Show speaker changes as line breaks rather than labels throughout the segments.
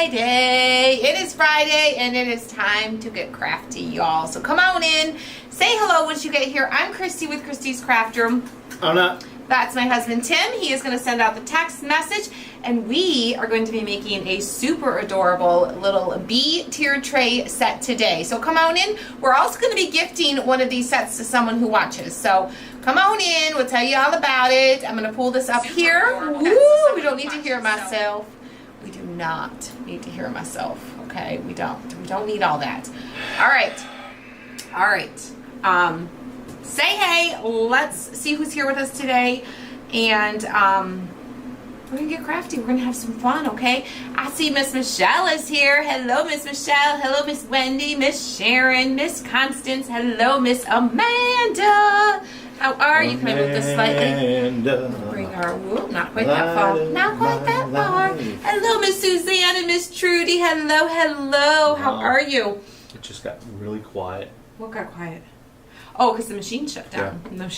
Friday. It is Friday and it is time to get crafty, y'all. So come on in, say hello once you get here. I'm Christy with Christy's Craft Room.
I'm not.
That's my husband Tim. He is going to send out the text message and we are going to be making a super adorable little bee tier tray set today. So come on in. We're also going to be gifting one of these sets to someone who watches. So come on in. We'll tell you all about it. I'm going to pull this up here. Woo! We don't need to hear myself. We do not need to hear myself. Okay, we don't need all that. All right. Say hey. Let's see who's here with us today, and we're gonna get crafty. We're gonna have some fun. Okay. I see Miss Michelle is here. Hello, Miss Michelle. Hello, Miss Wendy. Miss Sharon. Miss Constance. Hello, Miss Amanda. How are you? Can I move this slightly? Bring our, whoop, not quite that far. Not quite that far. Hello, Miss Suzanne and Miss Trudy. Hello, hello. How are you?
It just got really quiet.
What got quiet? Oh, because the machine shut down. Yeah.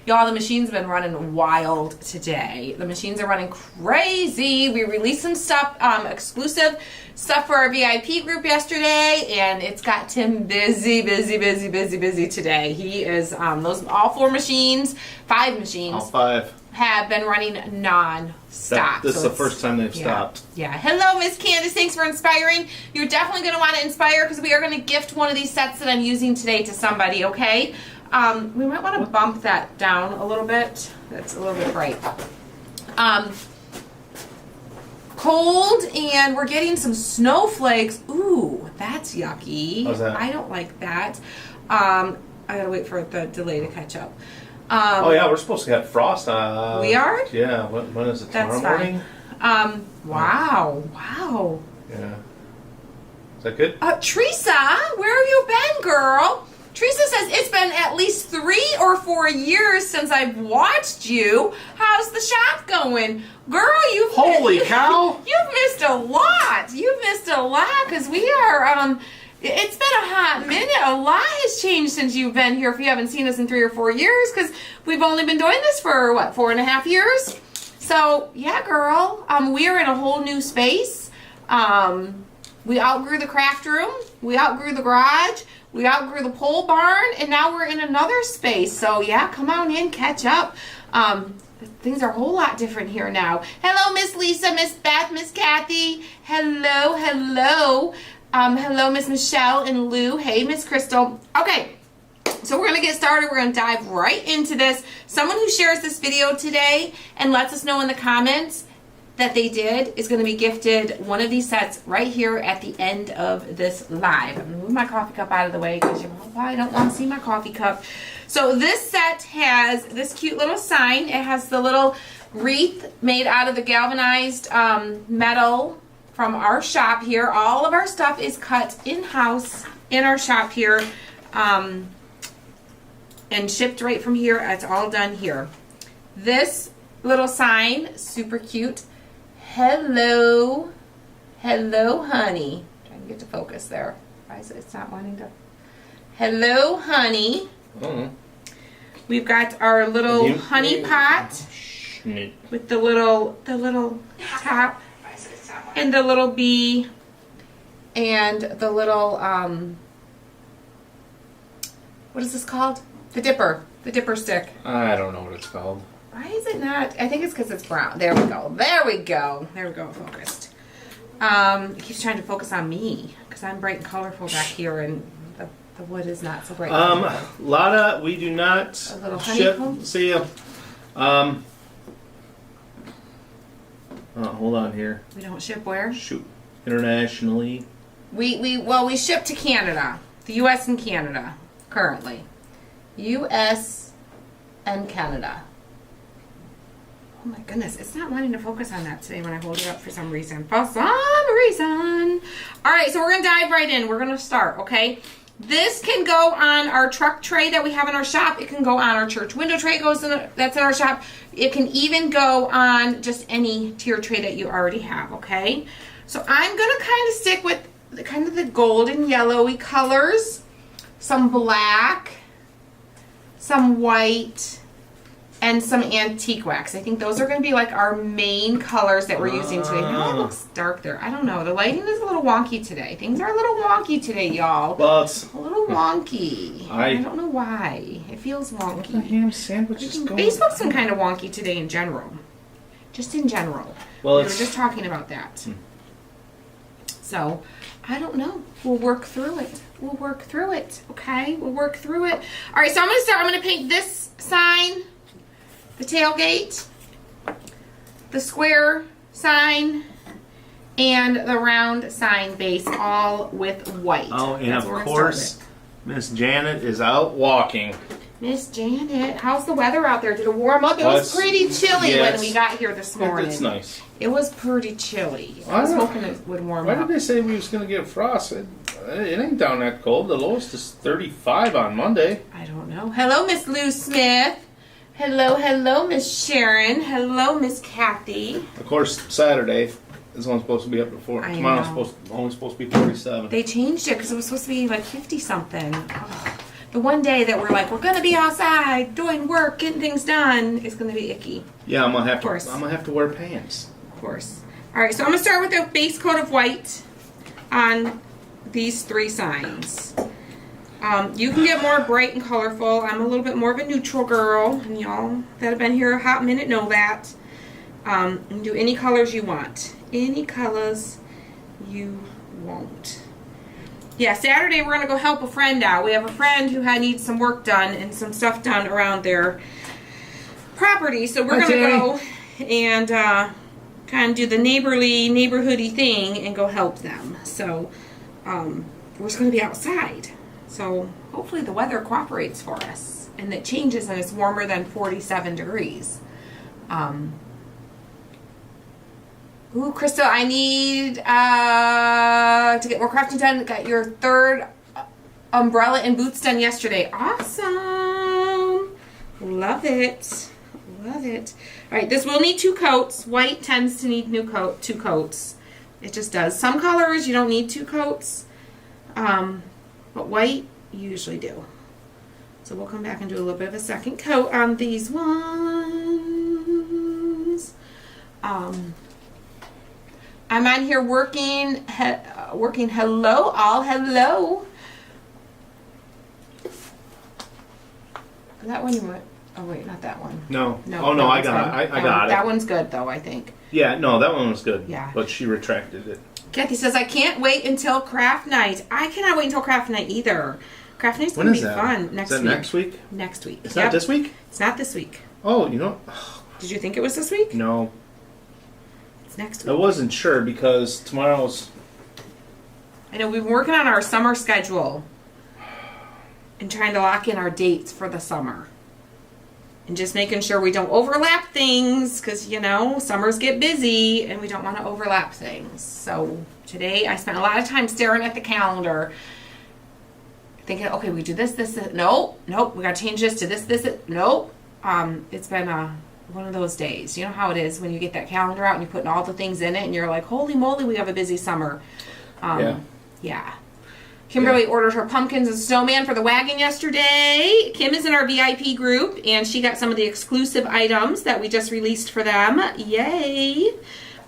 Y'all, the machine's been running wild today. The machines are running crazy. We released some stuff, exclusive stuff for our VIP group yesterday, and it's got Tim busy today. He is, those all 4 machines, 5 machines.
All 5.
Have been running non-stop.
This is the first time they've stopped.
Yeah. Hello, Miss Candace. Thanks for inspiring. You're definitely going to want to inspire because we are going to gift one of these sets that I'm using today to somebody, okay? We might want to bump that down a little bit. That's a little bit bright. Cold, and we're getting some snowflakes. Ooh, that's yucky.
How's that?
I don't like that. I gotta wait for the delay to catch up.
Oh yeah, we're supposed to have frost.
We are?
Yeah. When is it? Tomorrow morning?
Wow.
Yeah. Is that good?
Teresa, where have you been, girl? Teresa says it's been at least 3 or 4 years since I've watched you. How's the shop going? Girl, you've
Holy cow!
You've missed a lot. You've missed a lot because we are it's been a hot minute. A lot has changed since you've been here if you haven't seen us in 3 or 4 years because we've only been doing this for what, 4.5 years? So yeah, girl. We are in a whole new space. We outgrew the craft room. We outgrew the garage. We outgrew the pole barn, and now we're in another space. So yeah, come on in, catch up. Things are a whole lot different here now. Hello, Miss Lisa, Miss Beth, Miss Kathy. Hello. Hello, Miss Michelle and Lou. Hey, Miss Crystal. Okay, so we're gonna get started. We're gonna dive right into this. Someone who shares this video today and lets us know in the comments that they did is going to be gifted one of these sets right here at the end of this live. I'm going to move my coffee cup out of the way because you probably don't want to see my coffee cup. So this set has this cute little sign. It has the little wreath made out of the galvanized metal from our shop here. All of our stuff is cut in-house in our shop here and shipped right from here. It's all done here. This little sign, super cute. Hello, honey. Trying to get to focus there. Why is it? It's not wanting to. Hello, honey. We've got our little honey pot with the little top and the little bee and the little what is this called? The dipper stick.
I don't know what it's called.
Why is it not? I think it's because it's brown. There we go. Focused. It keeps trying to focus on me because I'm bright and colorful back here, and the wood is not so bright.
Lotta, we do not ship. See ya. Hold on here.
We don't ship where?
Shoot, internationally.
We ship to Canada, the U.S. and Canada currently. U.S. and Canada. Oh my goodness, it's not wanting to focus on that today when I hold it up for some reason. All right, so we're going to dive right in. We're going to start, okay? This can go on our truck tray that we have in our shop. It can go on our church window tray that's in our shop. It can even go on just any tier tray that you already have, okay? So I'm going to kind of stick with the golden yellowy colors. Some black, some white, and some antique wax. I think those are going to be like our main colors that we're using today. Now it looks dark there. I don't know. The lighting is a little wonky today. Things are a little wonky today, y'all.
Well, it's
a little wonky. I don't know why. It feels wonky.
What the ham sandwich is going
Facebook's been kind of wonky today in general. Just in general.
Well,
we were just talking about that. So, I don't know. We'll work through it. We'll work through it. Okay? We'll work through it. All right, so I'm going to start. I'm going to paint this sign, the tailgate, the square sign, and the round sign base, all with white.
Oh, and of course, Miss Janet is out walking.
Miss Janet, how's the weather out there? Did it warm up? It was pretty chilly when we got here this morning.
It's nice.
It was pretty chilly. I was hoping it would warm up.
Why did they say we was going to get frost? It ain't down that cold. The lowest is 35 on Monday.
I don't know. Hello, Miss Lou Smith. Hello, Miss Sharon. Hello, Miss Kathy.
Of course, Saturday is only supposed to be up to 4. Tomorrow's only supposed to be 47.
They changed it because it was supposed to be like 50 something. Oh. The one day that we're like, we're gonna be outside doing work, getting things done, is gonna be icky.
Yeah, I'm gonna have to wear pants.
Of course. All right, so I'm gonna start with a base coat of white on these 3 signs. You can get more bright and colorful. I'm a little bit more of a neutral girl, and y'all that have been here a hot minute know that. You can do any colors you want. Any colors you want. Yeah, Saturday we're going to go help a friend out. We have a friend who needs some work done and some stuff done around their property. So we're going to go and kind of do the neighborhoody thing and go help them. So we're just going to be outside. So hopefully the weather cooperates for us and it changes and it's warmer than 47 degrees. Ooh, Crystal, I need to get more crafting done. Got your 3rd umbrella and boots done yesterday. Awesome. Love it. Love it. All right, this will need 2 coats. White tends to need 2 coats. It just does. Some colors you don't need 2 coats, but white you usually do. So we'll come back and do a little bit of a second coat on these ones. I'm on here working. Hello, all. Hello. That one you want? Oh wait, not that one.
No. Oh no, I got it. I got it.
That one's good though, I think.
Yeah, no, that one was good.
Yeah.
But she retracted it.
Kathy says I can't wait until craft night. I cannot wait until craft night either. Craft night's gonna be fun next week.
Is that next week?
Next week.
It's not this week?
It's not this week.
Oh, you know.
Did you think it was this week?
No.
Next week.
I wasn't sure because tomorrow's.
I know we've been working on our summer schedule and trying to lock in our dates for the summer and just making sure we don't overlap things because you know summers get busy and we don't want to overlap things. So today I spent a lot of time staring at the calendar thinking, okay, we do this, nope, we got to change this to this, nope. It's been one of those days. You know how it is when you get that calendar out and you're putting all the things in it and you're like, holy moly, we have a busy summer. Yeah. Kimberly ordered her pumpkins and snowman for the wagon yesterday. Kim is in our VIP group and she got some of the exclusive items that we just released for them. Yay.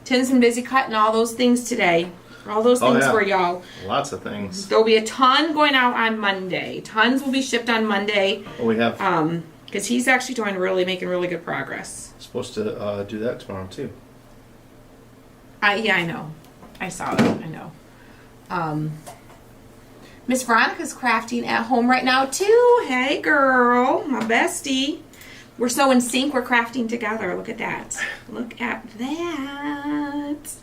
Tim's been busy cutting all those things today. All those things for y'all.
Lots of things.
There'll be a ton going out on Monday. Tons will be shipped on Monday.
Oh, we have.
Because he's actually making really good progress.
Supposed to do that tomorrow too.
Yeah, I know. I saw it. I know. Miss Veronica's crafting at home right now too. Hey, girl, my bestie. We're so in sync. We're crafting together. Look at that. Look at that.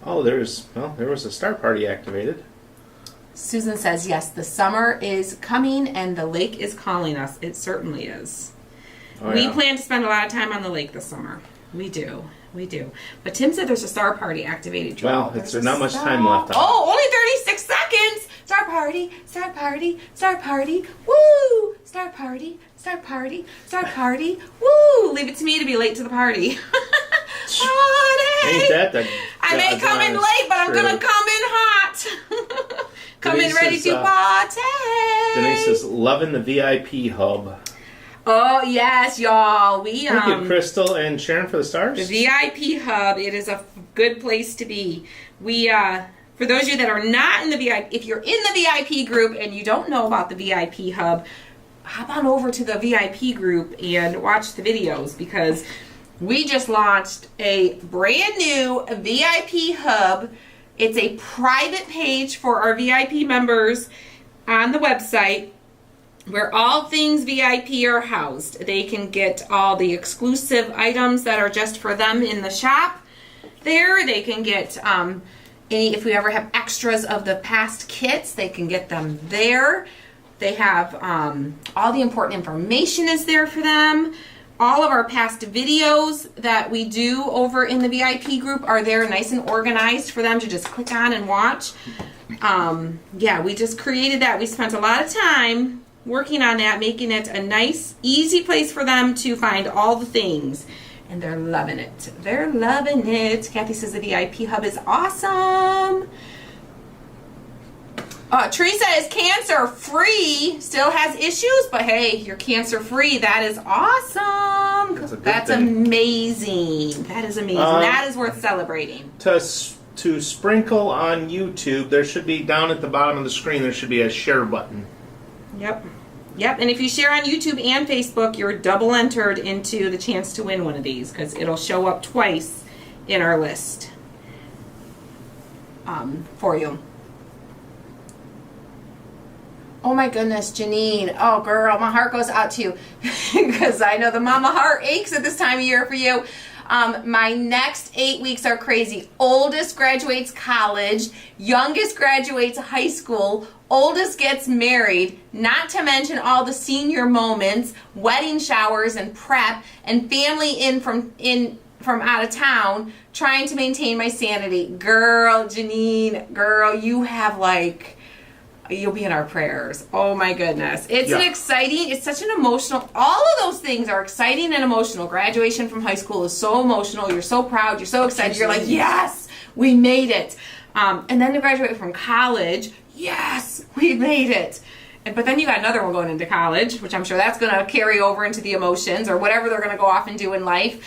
Oh, there was a star party activated.
Susan says, yes, the summer is coming and the lake is calling us. It certainly is. Oh, we plan to spend a lot of time on the lake this summer. We do. But Tim said there's a star party activated.
Well, there's not much time left.
Oh, only 36 seconds. Star party, star party, star party. Woo! Star party, star party, star party. Woo! Leave it to me to be late to the party.
Ain't that the
I may come in late, but I'm going to come in hot. Come in ready to party.
Denise is loving the VIP hub.
Oh yes, y'all.
Thank you, Crystal and Sharon, for the stars.
The VIP hub. It is a good place to be. We for those of you that are not in the VIP, if you're in the VIP group and you don't know about the VIP hub, hop on over to the VIP group and watch the videos, because we just launched a brand new VIP hub. It's a private page for our VIP members on the website, where all things VIP are housed. They can get all the exclusive items that are just for them in the shop there. They can get if we ever have extras of the past kits, they can get them there. They have all the important information is there for them. All of our past videos that we do over in the VIP group are there, nice and organized for them to just click on and watch. Yeah, we just created that. We spent a lot of time working on that, making it a nice, easy place for them to find all the things. And they're loving it. They're loving it. Kathy says the VIP hub is awesome. Teresa is cancer free. Still has issues, but hey, you're cancer free. That is awesome. That's amazing. That is amazing. That is worth celebrating.
To sprinkle on YouTube, there should be, down at the bottom of the screen, there should be a share button.
Yep. Yep. And if you share on YouTube and Facebook, you're double entered into the chance to win one of these, because it'll show up twice in our list for you. Oh my goodness, Janine. Oh girl, my heart goes out to you, because I know the mama heart aches at this time of year for you. My next 8 weeks are crazy. Oldest graduates college, youngest graduates high school, oldest gets married, not to mention all the senior moments, wedding showers and prep, and family in from out of town, trying to maintain my sanity. Girl, Janine, girl, you have you'll be in our prayers. Oh my goodness. It's an exciting, it's such an emotional, all of those things are exciting and emotional. Graduation from high school is so emotional. You're so proud. You're so excited. You're like, yes, we made it. And then to graduate from college, yes, we made it. But then you got another one going into college, which I'm sure that's going to carry over into the emotions or whatever they're going to go off and do in life.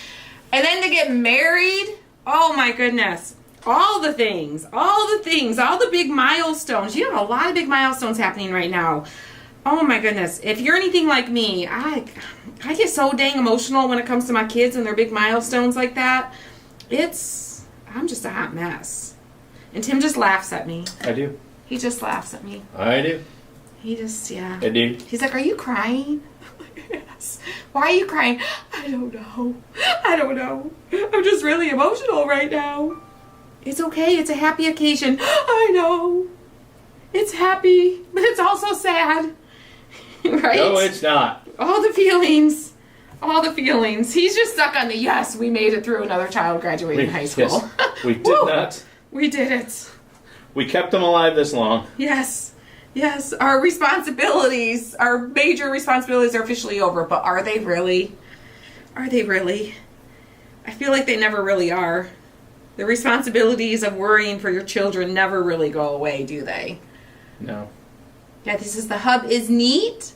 And then to get married, oh my goodness. All the things, all the big milestones. You have a lot of big milestones happening right now. Oh my goodness. If you're anything like me, I get so dang emotional when it comes to my kids and their big milestones like that. I'm just a hot mess. And Tim just laughs at me.
I do.
He just laughs at me.
I do.
He just, yeah.
I do.
He's like, are you crying? I'm like, yes. Why are you crying? I don't know. I'm just really emotional right now. It's okay. It's a happy occasion. I know. It's happy, but it's also sad. Right?
No, it's not.
All the feelings. He's just stuck on the yes, we made it through another child graduating high school.
Yes, we did not.
We did it.
We kept them alive this long.
Yes. Our responsibilities, our major responsibilities are officially over, but are they really? I feel like they never really are. The responsibilities of worrying for your children never really go away, do they?
No.
Yeah, the hub is neat,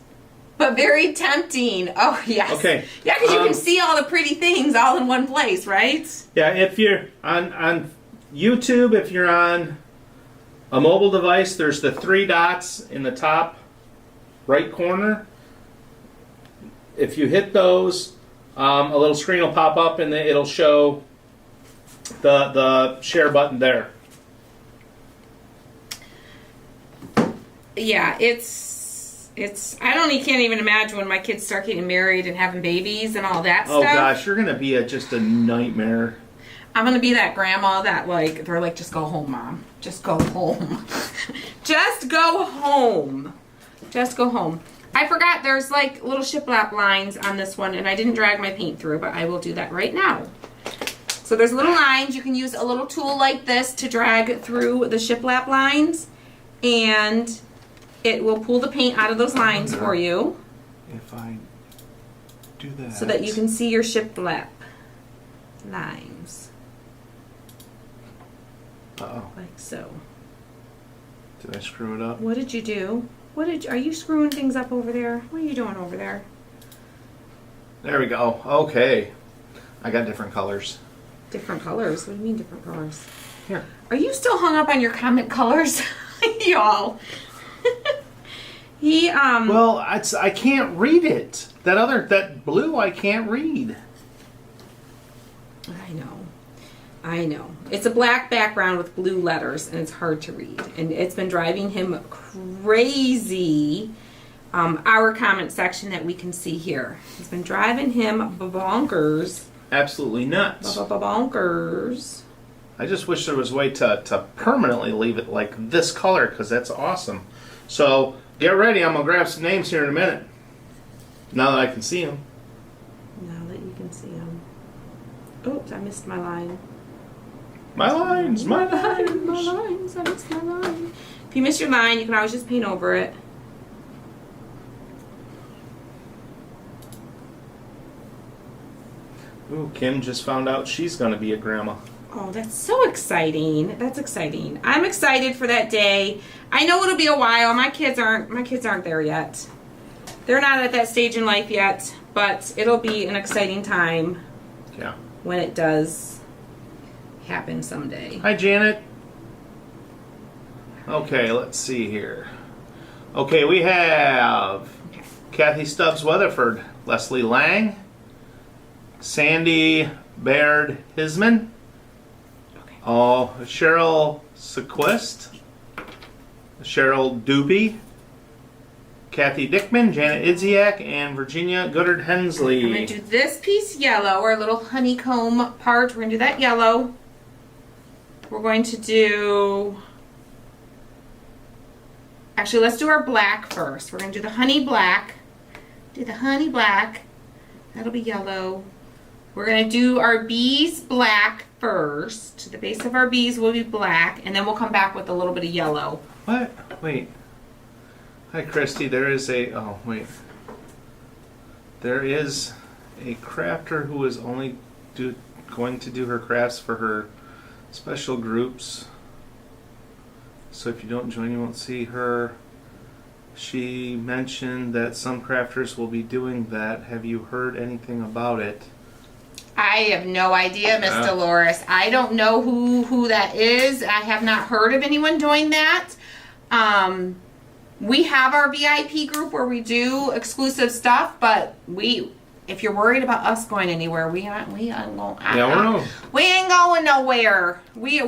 but very tempting. Oh, yes.
Okay.
Yeah, because you can see all the pretty things all in one place, right?
Yeah, if you're on YouTube, if you're on a mobile device, there's the 3 dots in the top right corner. If you hit those, a little screen will pop up and it'll show the share button there.
Yeah, it's you can't even imagine when my kids start getting married and having babies and all that stuff.
Oh gosh, you're gonna be just a nightmare.
I'm gonna be that grandma that they're like, just go home, Mom. Just go home. Just go home. I forgot there's little shiplap lines on this one, and I didn't drag my paint through, but I will do that right now. So there's little lines. You can use a little tool like this to drag through the shiplap lines, and it will pull the paint out of those lines for you.
If I do that.
So that you can see your shiplap lines.
Uh-oh.
Like so.
Did I screw it up?
What did you do? Are you screwing things up over there? What are you doing over there?
There we go. Okay. I got different colors.
Different colors? What do you mean different colors?
Here.
Are you still hung up on your comic colors? Y'all.
Well, I can't read it. That blue I can't read.
I know. It's a black background with blue letters, and it's hard to read. And it's been driving him crazy. Our comment section that we can see here. It's been driving him bonkers.
Absolutely nuts.
Bonkers.
I just wish there was a way to permanently leave it like this color, because that's awesome. So get ready. I'm going to grab some names here in a minute. Now that I can see them.
Now that you can see them. Oops, I missed my line.
My lines.
My lines. I missed my line. If you miss your line, you can always just paint over it.
Ooh, Kim just found out she's going to be a grandma.
Oh, that's so exciting. That's exciting. I'm excited for that day. I know it'll be a while. My kids aren't there yet. They're not at that stage in life yet, but it'll be an exciting time.
Yeah.
When it does happen someday.
Hi, Janet. Okay, let's see here. Okay, we have Kathy Stubbs Weatherford, Leslie Lang, Sandy Baird Hisman, Cheryl Sequist, Cheryl Doobie, Kathy Dickman, Janet Idziak, and Virginia Goddard Hensley.
I'm going to do this piece yellow, our little honeycomb part. We're going to do that yellow. We're going to do... Actually, let's do our black first. We're going to do the honey black. Do the honey black. That'll be yellow. We're going to do our bees black first. The base of our bees will be black, and then we'll come back with a little bit of yellow.
What? Wait. Hi, Christy. There is a... Oh, wait. There is a crafter who is only going to do her crafts for her special groups. So if you don't join, you won't see her. She mentioned that some crafters will be doing that. Have you heard anything about it?
I have no idea, Miss Dolores. I don't know who that is. I have not heard of anyone doing that. We have our VIP group where we do exclusive stuff, but if you're worried about us going anywhere, we ain't going.
Yeah,
we ain't going nowhere. We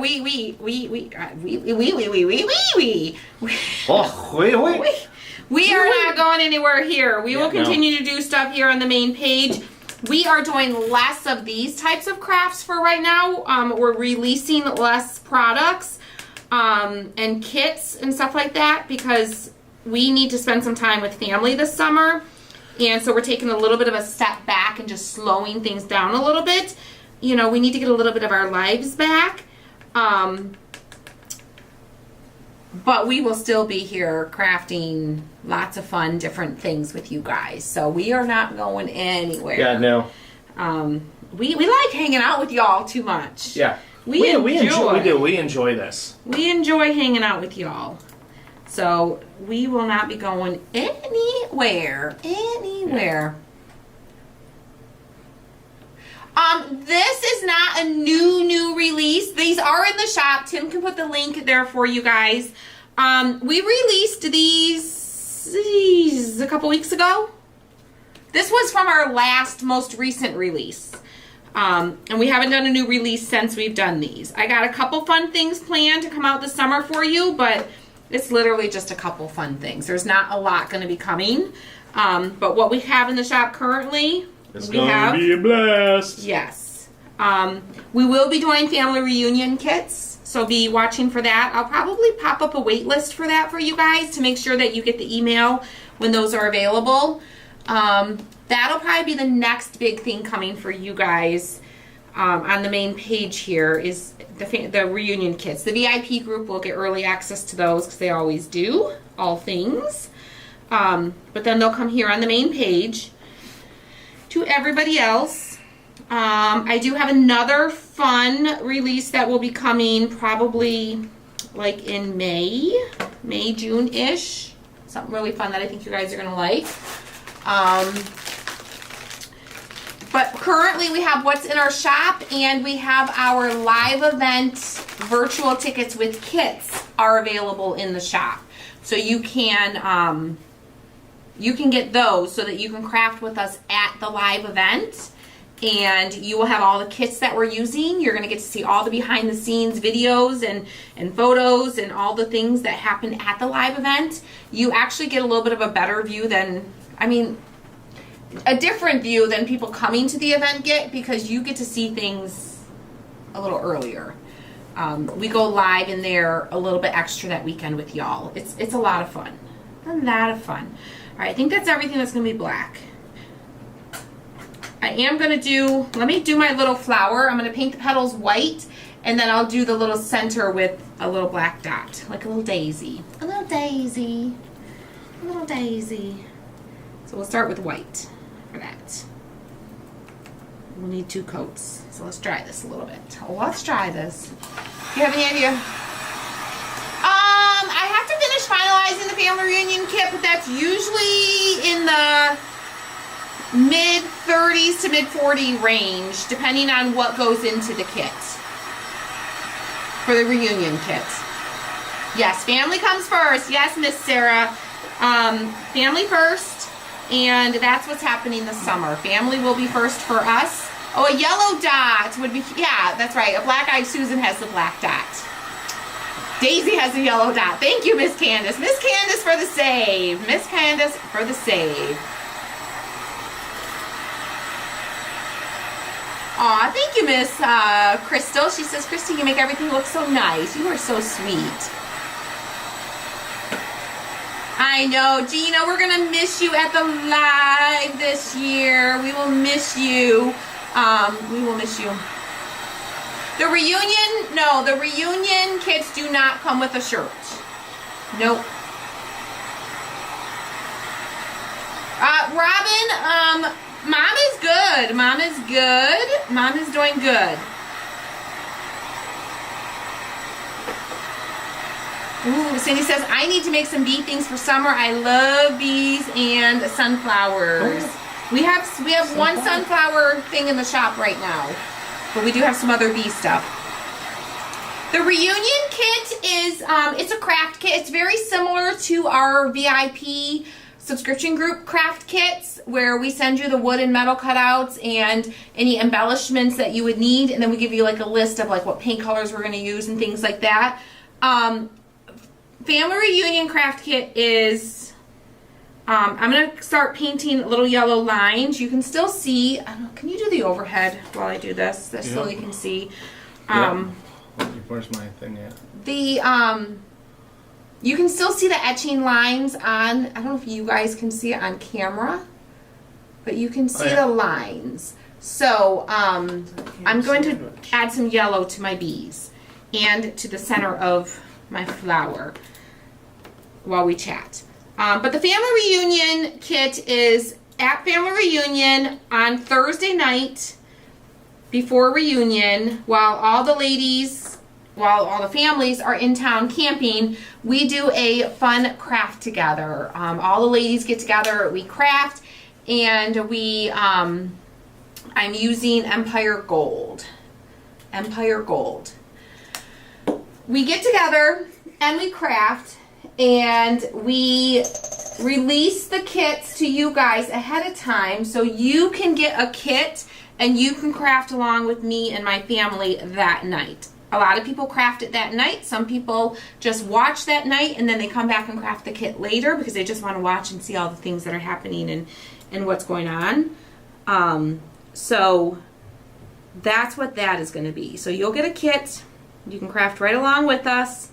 are not going anywhere here. We will continue to do stuff here on the main page. We are doing less of these types of crafts for right now. We're releasing less products and kits and stuff like that because we need to spend some time with family this summer. And so we're taking a little bit of a step back and just slowing things down a little bit. You know, we need to get a little bit of our lives back. But we will still be here crafting lots of fun, different things with you guys. So we are not going anywhere.
Yeah, no.
We like hanging out with y'all too much.
Yeah.
We enjoy.
We enjoy this.
We enjoy hanging out with y'all. So we will not be going anywhere. This is not a new release. These are in the shop. Tim can put the link there for you guys. We released these a couple weeks ago. This was from our most recent release. And we haven't done a new release since we've done these. I got a couple fun things planned to come out this summer for you, but it's literally just a couple fun things. There's not a lot going to be coming. But what we have in the shop currently,
it's going to be a blast.
Yes. We will be doing family reunion kits, so be watching for that. I'll probably pop up a wait list for that for you guys to make sure that you get the email when those are available. That'll probably be the next big thing coming for you guys. On the main page here is the reunion kits. The VIP group will get early access to those because they always do, all things. But then they'll come here on the main page to everybody else. I do have another fun release that will be coming probably like in May, June-ish. Something really fun that I think you guys are going to like. But currently we have what's in our shop, and we have our live event virtual tickets with kits are available in the shop. So you can get those so that you can craft with us at the live event. And you will have all the kits that we're using. You're going to get to see all the behind the scenes videos and photos and all the things that happen at the live event. You actually get a little bit of a better view than, a different view than people coming to the event get, because you get to see things a little earlier. We go live in there a little bit extra that weekend with y'all. It's a lot of fun. A lot of fun. All right, I think that's everything that's going to be black. I am going to let me do my little flower. I'm going to paint the petals white, and then I'll do the little center with a little black dot, like a little daisy. A little daisy. A little daisy. So we'll start with white for that. We'll need 2 coats. So let's dry this a little bit. Let's dry this. Do you have any idea? I have to finish finalizing the family reunion kit, but that's usually in the mid 30s to mid 40 range, depending on what goes into the kit for the reunion kit. Yes, family comes first. Yes, Miss Sarah. Family first, and that's what's happening this summer. Family will be first for us. Oh, a yellow dot would be, yeah, that's right. A black-eyed Susan has the black dot. Daisy has a yellow dot. Thank you, Miss Candace. Miss Candace for the save. Miss Candace for the save. Aw, thank you, Miss Crystal. She says, Christy, you make everything look so nice. You are so sweet. I know, Gina, we're going to miss you at the live this year. We will miss you. We will miss you. The reunion, no, the reunion kits do not come with a shirt. Nope. Robin, Mom is good. Mom is good. Mom is doing good. Ooh, Cindy says, I need to make some bee things for summer. I love bees and sunflowers. Oh. We have one sunflower thing in the shop right now, but we do have some other bee stuff. The reunion kit is, it's a craft kit. It's very similar to our VIP subscription group craft kits, where we send you the wood and metal cutouts and any embellishments that you would need, and then we give you like a list of like what paint colors we're going to use and things like that. Family reunion craft kit is, I'm going to start painting little yellow lines. You can still see, I don't know, can you do the overhead while I do this, so you can see?
Where's my thing at?
You can still see the etching lines on, I don't know if you guys can see it on camera, but you can see the lines. So I'm going to add some yellow to my bees and to the center of my flower while we chat. But the family reunion kit is at family reunion on Thursday night before reunion, while all the ladies, while all the families are in town camping. We do a fun craft together. All the ladies get together, we craft, and we, I'm using Empire Gold. Empire Gold. We get together and we craft, and we release the kits to you guys ahead of time so you can get a kit and you can craft along with me and my family that night. A lot of people craft it that night. Some people just watch that night and then they come back and craft the kit later because they just want to watch and see all the things that are happening and what's going on. So that's what that is going to be. So you'll get a kit. You can craft right along with us.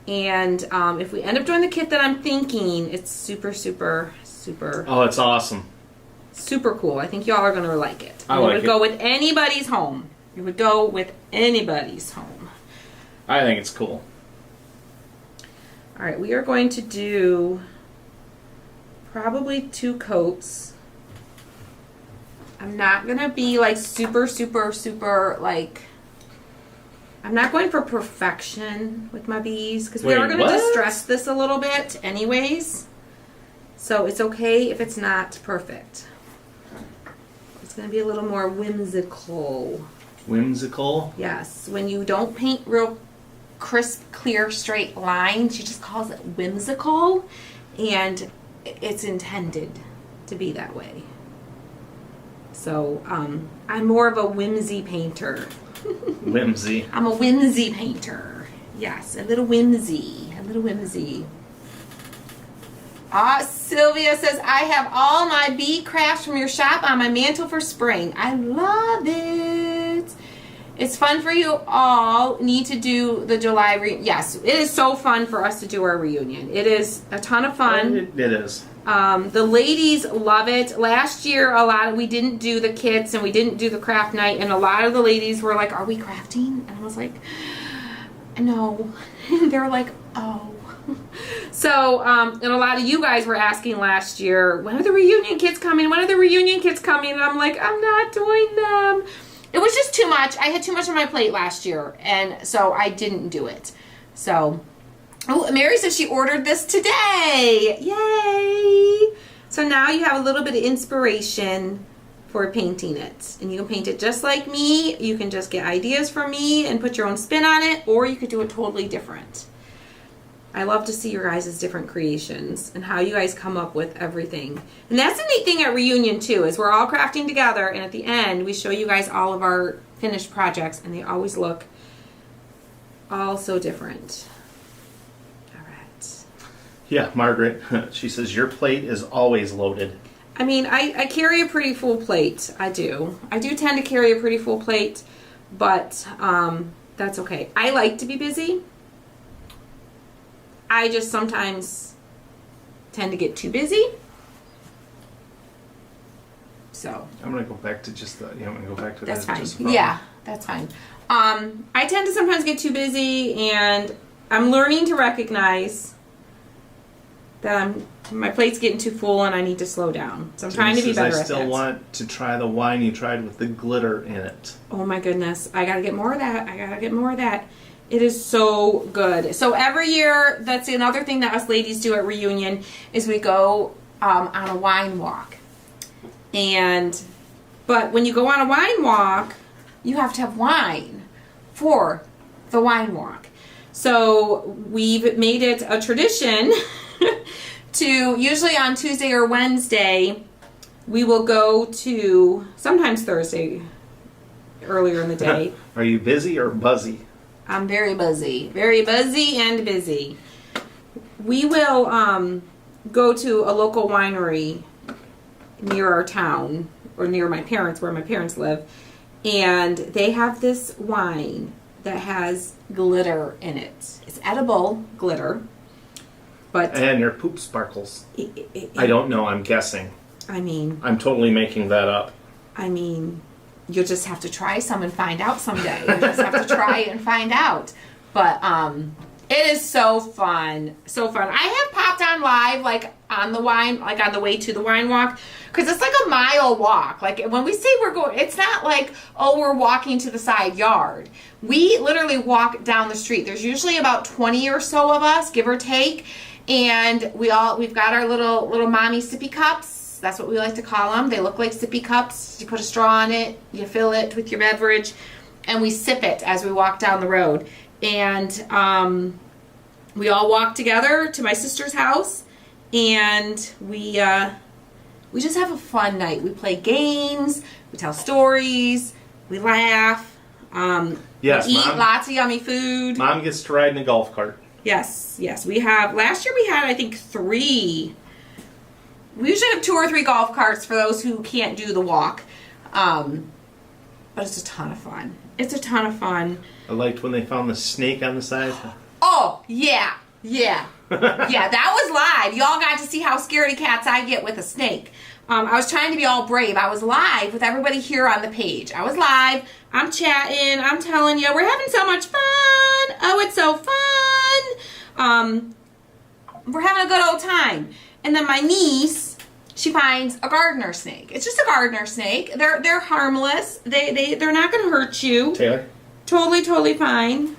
And if we end up doing the kit that I'm thinking, it's super, super, super...
Oh, it's awesome.
Super cool. I think y'all are going to like it.
I like it.
It would go with anybody's home. It would go with anybody's home.
I think it's cool.
All right, we are going to do probably 2 coats. I'm not going to be like super, super, super like... I'm not going for perfection with my bees because we are going to distress this a little bit anyways. So it's okay if it's not perfect. It's going to be a little more whimsical.
Whimsical?
Yes, when you don't paint real crisp, clear, straight lines, she just calls it whimsical, and it's intended to be that way. So I'm more of a whimsy painter.
Whimsy.
I'm a whimsy painter. Yes, a little whimsy. A little whimsy. Sylvia says, I have all my bee crafts from your shop on my mantle for spring. I love it. It's fun for you all. Need to do the July reunion. Yes, it is so fun for us to do our reunion. It is a ton of fun.
It is.
The ladies love it. Last year, we didn't do the kits and we didn't do the craft night, and a lot of the ladies were like, are we crafting? And I was like, no. And they were like, oh. So, and a lot of you guys were asking last year, when are the reunion kits coming? When are the reunion kits coming? And I'm like, I'm not doing them. It was just too much. I had too much on my plate last year, and so I didn't do it. So, oh, Mary says she ordered this today. Yay! So now you have a little bit of inspiration for painting it. And you can paint it just like me. You can just get ideas from me and put your own spin on it, or you could do it totally different. I love to see your guys' different creations and how you guys come up with everything. And that's the neat thing at reunion too, is we're all crafting together, and at the end we show you guys all of our finished projects, and they always look all so different. All right.
Yeah, Margaret, she says your plate is always loaded.
I mean, I carry a pretty full plate. I do tend to carry a pretty full plate, but that's okay. I like to be busy. I just sometimes tend to get too busy. So
I'm gonna go back to just the. You want me to go back to
that's
that?
fine.
Just
Yeah, that's fine. I tend to sometimes get too busy, and I'm learning to recognize that my plate's getting too full, and I need to slow down. So I'm trying to be better at that.
I still want to try the wine you tried with the glitter in it.
Oh my goodness, I gotta get more of that. It is so good. So every year, that's another thing that us ladies do at reunion, is we go on a wine walk. But when you go on a wine walk, you have to have wine for the wine walk. So we've made it a tradition to, usually on Tuesday or Wednesday, we will go to, sometimes Thursday, earlier in the day.
Are you busy or buzzy?
I'm very busy and busy. We will go to a local winery near our town, or near my parents, where my parents live, and they have this wine that has glitter in it. It's edible glitter, but
and your poop sparkles. I don't know. I'm guessing.
I mean,
I'm totally making that up.
I mean, you'll just have to try some and find out someday. You just have to try it and find out. But it is so fun. So fun. I have popped on live, like on the way to the wine walk, because it's like a mile walk. Like when we say we're going, it's not like, oh, we're walking to the side yard. We literally walk down the street. There's usually about 20 or so of us, give or take. And we've got our little mommy sippy cups. That's what we like to call them. They look like sippy cups. You put a straw on it, you fill it with your beverage, and we sip it as we walk down the road. And we all walk together to my sister's house, and we just have a fun night. We play games, we tell stories, we laugh,
yes,
we eat
Mom,
lots of yummy food.
Mom gets to ride in a golf cart.
Yes. We have, last year we had, I think, 3. We usually have 2 or 3 golf carts for those who can't do the walk. But it's a ton of fun. It's a ton of fun.
I liked when they found the snake on the side.
Oh, yeah. Yeah, that was live. Y'all got to see how scaredy cats I get with a snake. I was trying to be all brave. I was live with everybody here on the page. I was live. I'm chatting. I'm telling you, we're having so much fun. Oh, it's so fun. We're having a good old time. And then my niece, she finds a gardener snake. It's just a gardener snake. They're harmless. They're not going to hurt you.
Taylor?
Totally fine.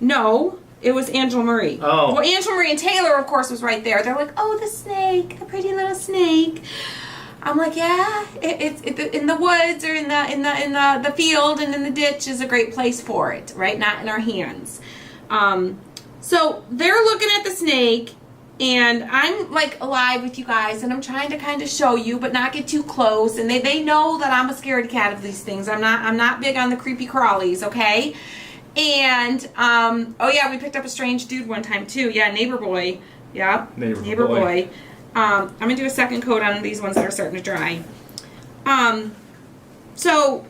No, it was Angela Marie.
Oh.
Well, Angela Marie and Taylor, of course, was right there. They're like, oh, the snake, the pretty little snake. I'm like, yeah, it's in the woods or in the field and in the ditch is a great place for it, right? Not in our hands. So they're looking at the snake, and I'm like alive with you guys, and I'm trying to kind of show you, but not get too close. And they know that I'm a scaredy cat of these things. I'm not big on the creepy crawlies, okay? And oh yeah, we picked up a strange dude one time too. Yeah, neighbor boy. Yeah, neighbor boy. I'm gonna do a second coat on these ones that are starting to dry. So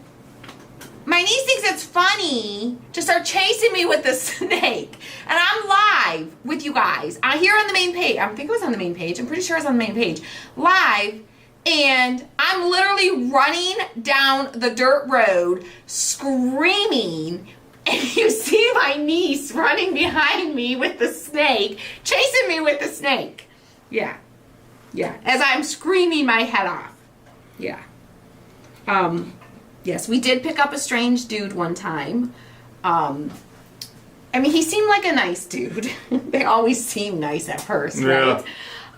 my niece thinks it's funny to start chasing me with the snake, and I'm live with you guys. Here on the main page. I think it was on the main page. I'm pretty sure it's on the main page. Live, and I'm literally running down the dirt road, screaming. And you see my niece running behind me with the snake, chasing me with the snake. Yeah. Yeah. As I'm screaming my head off. Yeah. Yes, we did pick up a strange dude one time. I mean, he seemed like a nice dude. They always seem nice at first, right?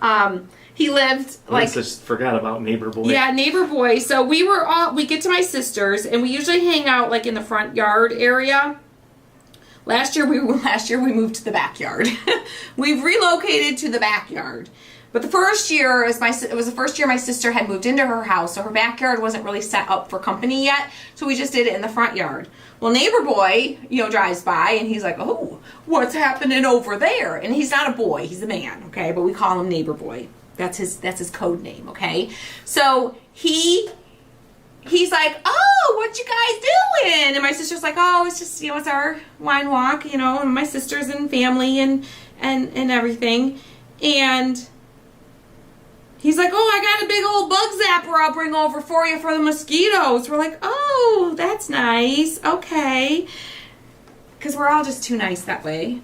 Yeah. He lived like... I
just forgot about neighbor boy.
Yeah, neighbor boy. So we get to my sister's, and we usually hang out like in the front yard area. Last year we moved to the backyard. We've relocated to the backyard. But the first year, it was the first year my sister had moved into her house, so her backyard wasn't really set up for company yet, so we just did it in the front yard. Well, neighbor boy, drives by, and he's like, oh, what's happening over there? And he's not a boy, he's a man, okay? But we call him neighbor boy. That's his code name, okay? So he's like, oh, what you guys doing? And my sister's like, oh, it's just, it's our wine walk, and my sisters and family and everything. And he's like, oh, I got a big old bug zapper I'll bring over for you for the mosquitoes. We're like, oh, that's nice. Okay. Because we're all just too nice that way.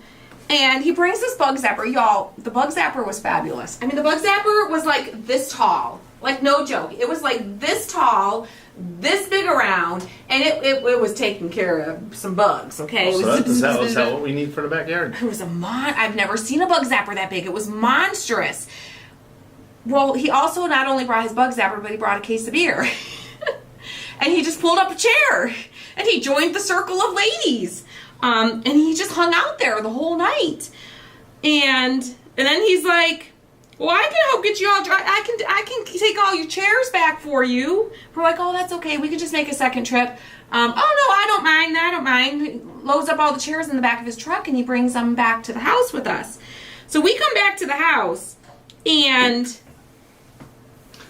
And he brings this bug zapper. Y'all, the bug zapper was fabulous. I mean, the bug zapper was like this tall. Like, no joke. It was like this tall, this big around, and it was taking care of some bugs, okay?
So is that what we need for the backyard?
It was I've never seen a bug zapper that big. It was monstrous. Well, he also not only brought his bug zapper, but he brought a case of beer. And he just pulled up a chair, and he joined the circle of ladies. And he just hung out there the whole night. And then he's like, well, I can help get you all dry. I can take all your chairs back for you. We're like, oh, that's okay. We can just make a second trip. Oh, no, I don't mind. He loads up all the chairs in the back of his truck, and he brings them back to the house with us. So we come back to the house, and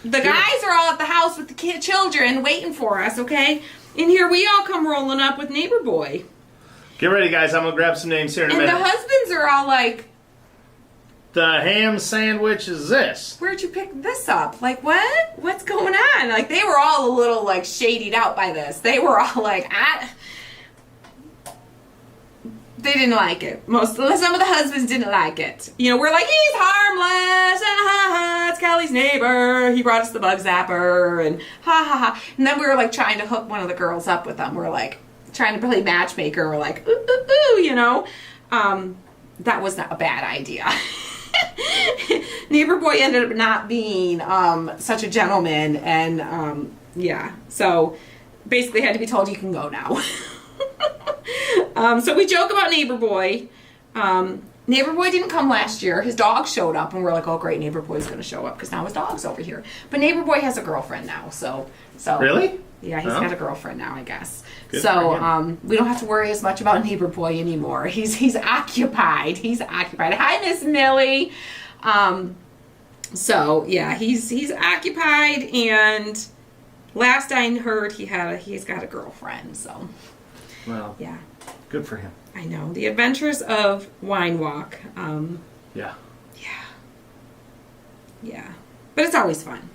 the guys are all at the house with the children waiting for us, okay? And here we all come rolling up with neighbor boy.
Get ready, guys. I'm going to grab some names here in a minute.
And the husbands are all like,
the ham sandwich is this.
Where'd you pick this up? Like, what? What's going on? Like, they were all a little, like, shadied out by this. They were all like, they didn't like it. Some of the husbands didn't like it. We're like, he's harmless. It's Kelly's neighbor. He brought us the bug zapper. And ha. And then we were, like, trying to hook one of the girls up with them. We're, like, trying to play matchmaker. We're like, ooh. That was not a bad idea. Neighbor boy ended up not being such a gentleman, and yeah, so basically had to be told you can go now. So we joke about neighbor boy. Neighbor boy didn't come last year. His dog showed up, and we're like, oh great, neighbor boy's going to show up because now his dog's over here. But neighbor boy has a girlfriend now, so
really?
Yeah, he's got a girlfriend now, I guess. Good so we don't have to worry as much about neighbor boy anymore. He's occupied. He's occupied. Hi, Miss Millie. So yeah, he's occupied, and last I heard he's got a girlfriend. So
well,
yeah,
good for him.
I know. The Adventures of Wine Walk.
Yeah.
But it's always fun.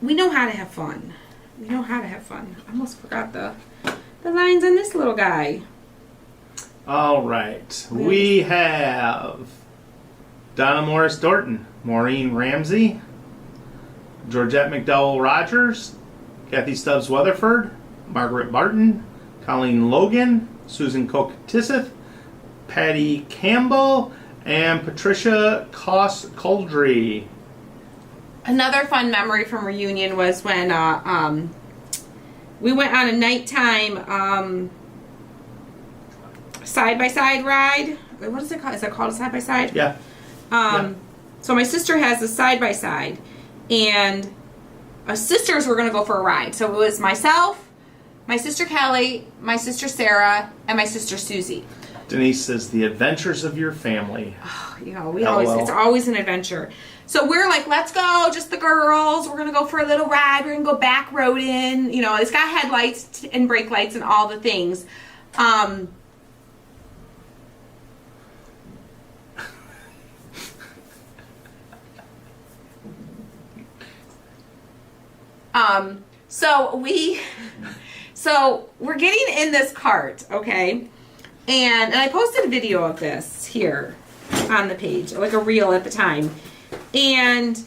We know how to have fun. I almost forgot the lines on this little guy.
All right. We have Donna Morris Dorton, Maureen Ramsey, Georgette McDowell Rogers, Kathy Stubbs Weatherford, Margaret Barton, Colleen Logan, Susan Cook Tisseth, Patty Campbell, and Patricia Coldry.
Another fun memory from reunion was when we went on a nighttime side-by-side ride. What is it called? Is that called a side-by-side?
Yeah.
So my sister has a side-by-side, and our sisters were going to go for a ride. So it was myself, my sister Kelly, my sister Sarah, and my sister Susie.
Denise says, the adventures of your family.
Oh, you know, it's always an adventure. So we're like, let's go, just the girls. We're going to go for a little ride. We're going to go back roading. You know, it's got headlights and brake lights and all the things. So we're getting in this cart, okay? And I posted a video of this here on the page, like a reel at the time. And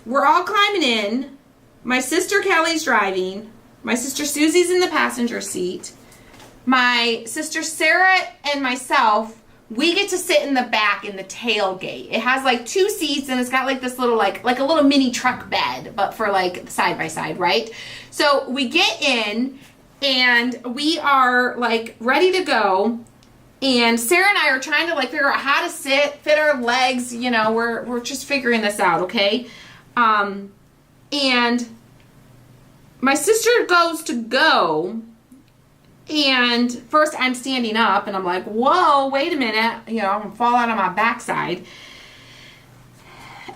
we're all climbing in. My sister Kelly's driving. My sister Susie's in the passenger seat. My sister Sarah and myself, we get to sit in the back in the tailgate. It has like 2 seats, and it's got like this little like a little mini truck bed, but for like side by side, right? So we get in and we are like ready to go. And Sarah and I are trying to like figure out how to sit, fit our legs, you know, we're just figuring this out, okay? And my sister goes to go, and first I'm standing up and I'm like, whoa, wait a minute, you know, I'm gonna fall out on my backside.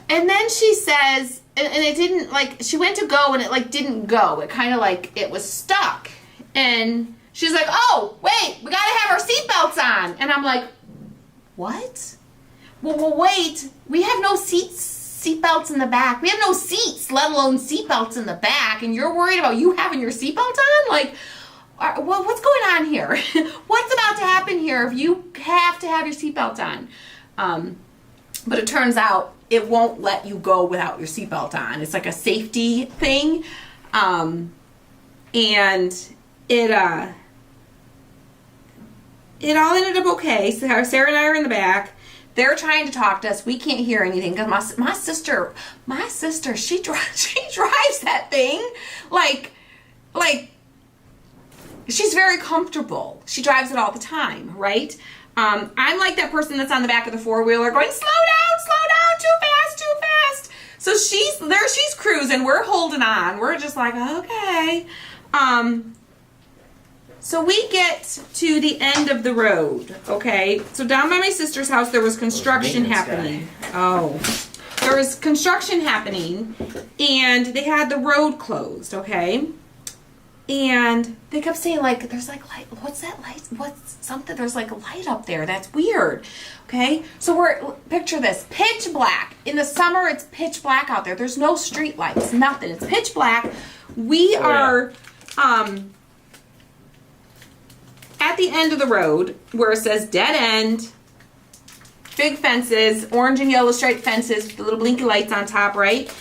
And then she says, and it didn't, like, she went to go and it like didn't go. It kind of like, it was stuck. And she's like, oh, wait, we gotta have our seatbelts on. And I'm like, what? Well, wait, we have no seatbelts in the back. We have no seats, let alone seatbelts in the back. And you're worried about you having your seatbelt on? Like, well, what's going on here? What's about to happen here if you have to have your seatbelt on? But it turns out it won't let you go without your seatbelt on. It's like a safety thing. And it all ended up okay. So Sarah and I are in the back. They're trying to talk to us. We can't hear anything because my sister, she drives that thing like she's very comfortable. She drives it all the time, right? I'm like that person that's on the back of the four-wheeler going, slow down, too fast. So she's cruising. We're holding on. We're just like, okay. So we get to the end of the road, okay? So down by my sister's house, there was construction happening. There was construction happening, and they had the road closed, okay? And they kept saying, like, there's like light. What's that light? What's something? There's like a light up there. That's weird. Okay? So picture this. Pitch black. In the summer, it's pitch black out there. There's no street lights. Nothing. It's pitch black. We are at the end of the road where it says dead end. Big fences. Orange and yellow striped fences with the little blinky lights on top, right?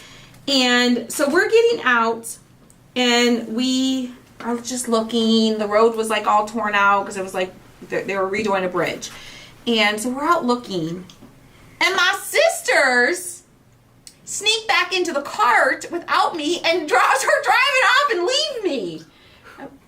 And so we're getting out. And we are just looking. The road was like all torn out because it was like they were redoing a bridge. And so we're out looking. And my sisters sneak back into the cart without me and start driving off and leave me.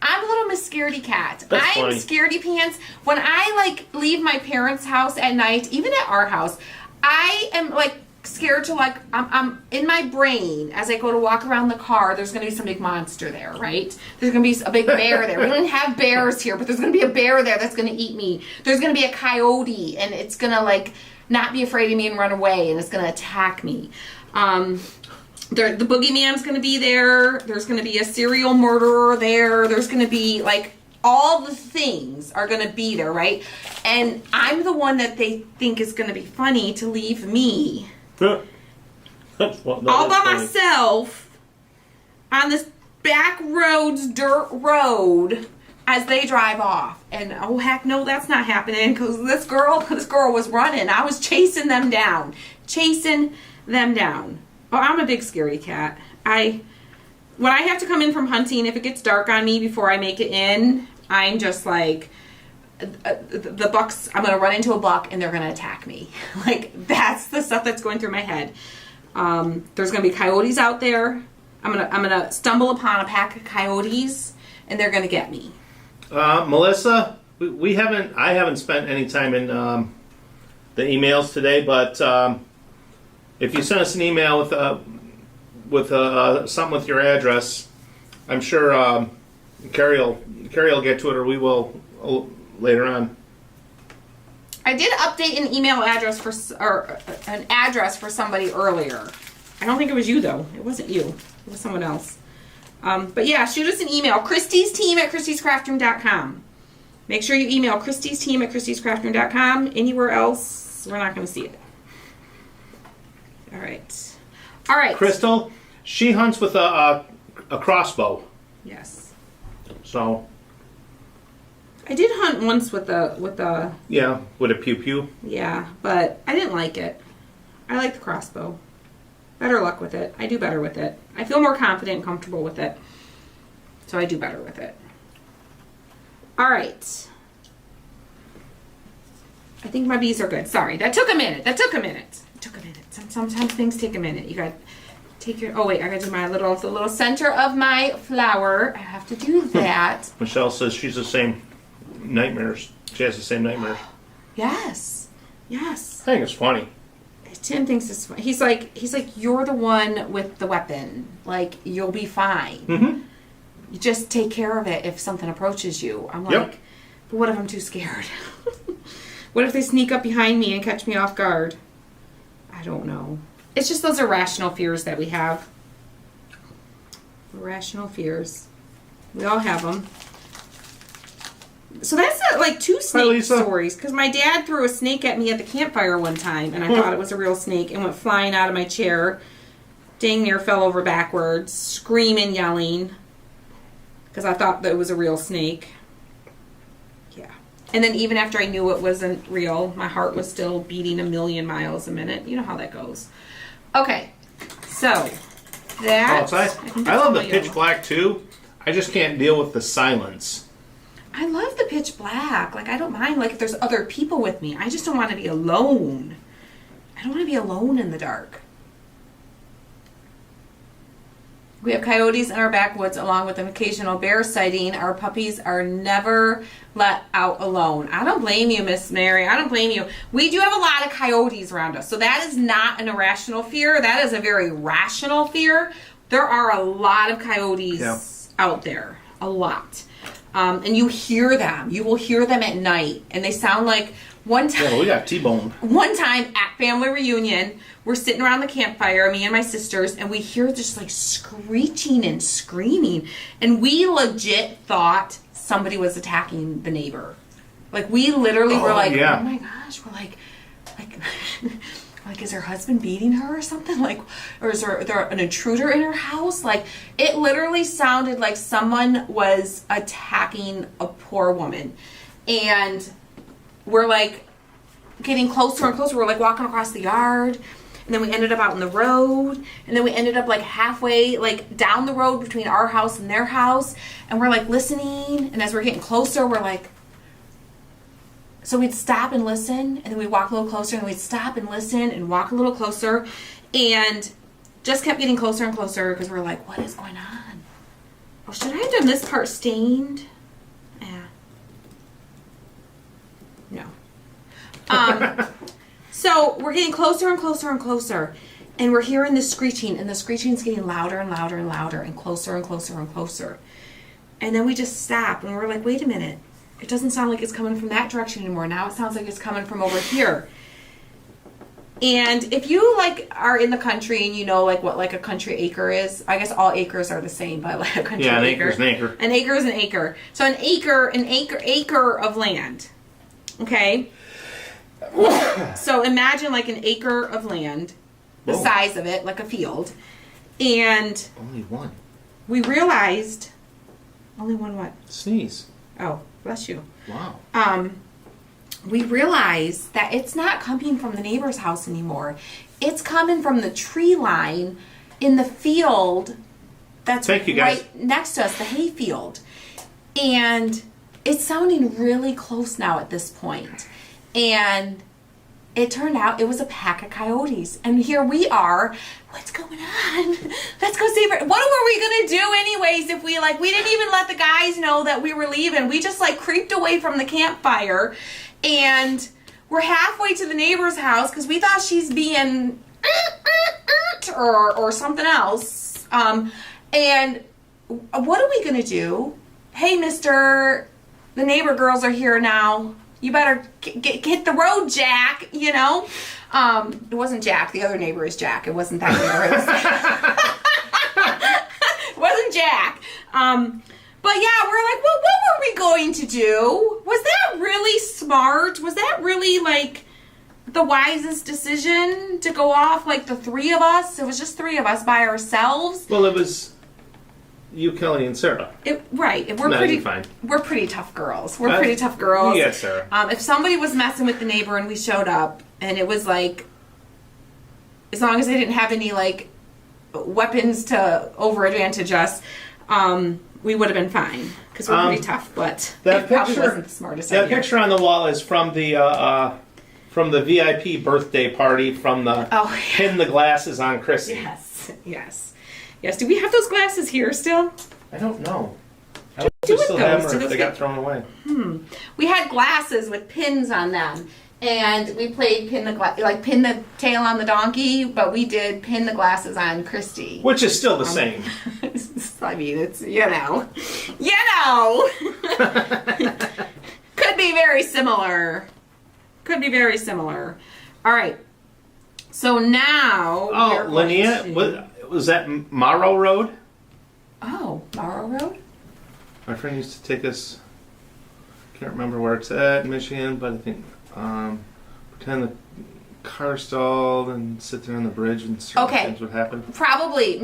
I'm a little Miss Scaredy Cat. I'm scaredy pants. When I like leave my parents' house at night, even at our house, I am like scared to like, I'm in my brain as I go to walk around the car, there's going to be some big monster there, right? There's going to be a big bear there. We don't have bears here, but there's going to be a bear there that's going to eat me. There's going to be a coyote, and it's going to like not be afraid of me and run away, and it's going to attack me. The boogeyman's going to be there. There's going to be a serial murderer there. There's going to be like all the things are going to be there, right? And I'm the one that they think is going to be funny to leave me all by myself on this back roads, dirt road as they drive off. And oh heck no, that's not happening because this girl was running. I was chasing them down. Oh, I'm a big scaredy cat. When I have to come in from hunting, if it gets dark on me before I make it in, I'm just like, the bucks, I'm going to run into a buck and they're going to attack me. Like, that's the stuff that's going through my head. There's going to be coyotes out there. I'm gonna stumble upon a pack of coyotes, and they're going to get me.
Melissa, I haven't spent any time in the emails today, but if you send us an email with something with your address, I'm sure Carrie will get to it, or we will later on.
I did update an email address an address for somebody earlier. I don't think it was you though. It wasn't you. It was someone else. But yeah, shoot us an email. Christy's team at christyscraftroom.com. Make sure you email Christy's team at christyscraftroom.com. Anywhere else, we're not going to see it. All right. All right.
Crystal, she hunts with a crossbow.
Yes.
So.
I did hunt once with a.
Yeah, with a pew pew.
Yeah, but I didn't like it. I like the crossbow. Better luck with it. I do better with it. I feel more confident and comfortable with it. So I do better with it. All right. I think my bees are good. Sorry, that took a minute. Sometimes things take a minute. You got to take your... Oh, wait. I got to do the little center of my flower. I have to do that.
Michelle says she's the same nightmares. She has the same nightmares.
Yes. Yes.
I think it's funny.
Tim thinks it's funny. He's like, you're the one with the weapon. Like, you'll be fine.
Mm-hmm.
You just take care of it if something approaches you. I'm like,
yep.
But what if I'm too scared? What if they sneak up behind me and catch me off guard? I don't know. It's just those irrational fears that we have. Irrational fears. We all have them. So that's like two snake stories. Because my dad threw a snake at me at the campfire one time, and I thought it was a real snake, and went flying out of my chair. Dang near fell over backwards, screaming, yelling, because I thought that it was a real snake. Yeah. And then even after I knew it wasn't real, my heart was still beating 1,000,000 miles a minute. You know how that goes. Okay. So, that...
I love the pitch black, too. I just can't deal with the silence.
I love the pitch black. Like, I don't mind, like, if there's other people with me. I just don't want to be alone. I don't want to be alone in the dark. We have coyotes in our backwoods along with an occasional bear sighting. Our puppies are never let out alone. I don't blame you, Miss Mary. I don't blame you. We do have a lot of coyotes around us. So that is not an irrational fear. That is a very rational fear. There are a lot of coyotes out there. A lot. And you hear them. You will hear them at night. And they sound like one time.
Yeah, we got T-bone.
One time at family reunion, we're sitting around the campfire, me and my sisters, and we hear just like screeching and screaming. And we legit thought somebody was attacking the neighbor. Like, we literally were like, oh my gosh, we're like, is her husband beating her or something? Like, or is there an intruder in her house? Like, it literally sounded like someone was attacking a poor woman. And we're like getting closer and closer. We're like walking across the yard. And then we ended up out in the road. And then we ended up like halfway, like down the road between our house and their house. And we're like listening. And as we're getting closer, we're like, so we'd stop and listen, and then we'd walk a little closer, and we'd stop and listen and walk a little closer, and just kept getting closer and closer because we're like, what is going on? Oh, should I have done this part stained? Yeah. No. So we're getting closer and closer and closer, and we're hearing the screeching, and the screeching's getting louder and louder and louder and closer and closer and closer. And then we just stop, and we're like, wait a minute. It doesn't sound like it's coming from that direction anymore. Now it sounds like it's coming from over here. And if you like are in the country and you know like what like a country acre is, I guess all acres are the same, but like a country acre.
Yeah, an acre is an acre. An
acre is an acre. So an acre of land. Okay? So imagine like an acre of land, the size of it, like a field. And
only one.
We realized only one what?
Sneeze.
Oh. Bless you.
Wow.
We realized that it's not coming from the neighbor's house anymore. It's coming from the tree line in the field that's right next to us, the hay field. And it's sounding really close now at this point. And it turned out it was a pack of coyotes. And here we are. What's going on? Let's go see. What were we going to do anyways if we didn't even let the guys know that we were leaving. We just creeped away from the campfire. And we're halfway to the neighbor's house because we thought she's being or something else. And what are we going to do? Hey, mister, the neighbor girls are here now. You better hit the road, Jack, you know? It wasn't Jack. The other neighbor is Jack. It wasn't that neighbor. It wasn't Jack. But yeah, we're like, well, what were we going to do? Was that really smart? Was that really, the wisest decision to go off, the three of us? It was just three of us by ourselves.
Well, it was you, Kelly, and Sarah.
Right.
Fine.
We're pretty tough girls. We're pretty tough girls.
Yes, Sarah.
If somebody was messing with the neighbor and we showed up and it was as long as they didn't have any weapons to over advantage us, we would have been fine because we're pretty tough. But it probably wasn't the smartest idea.
That picture on the wall is from the VIP birthday party from the pin the glasses on Chrissy.
Yes. Do we have those glasses here still?
I don't know. I
What do we do with
still have
those?
them or if they got thrown away.
We had glasses with pins on them, and we played pin the tail on the donkey, but we did pin the glasses on Christy.
Which is still the same.
I mean, it's could be very similar. All right. So now.
Oh, Linnea, was that Morrow Road?
Oh, Morrow Road?
My friend used to take us, can't remember where it's at in Michigan, but I think pretend the car stalled and sit there on the bridge and certain things would happen.
Probably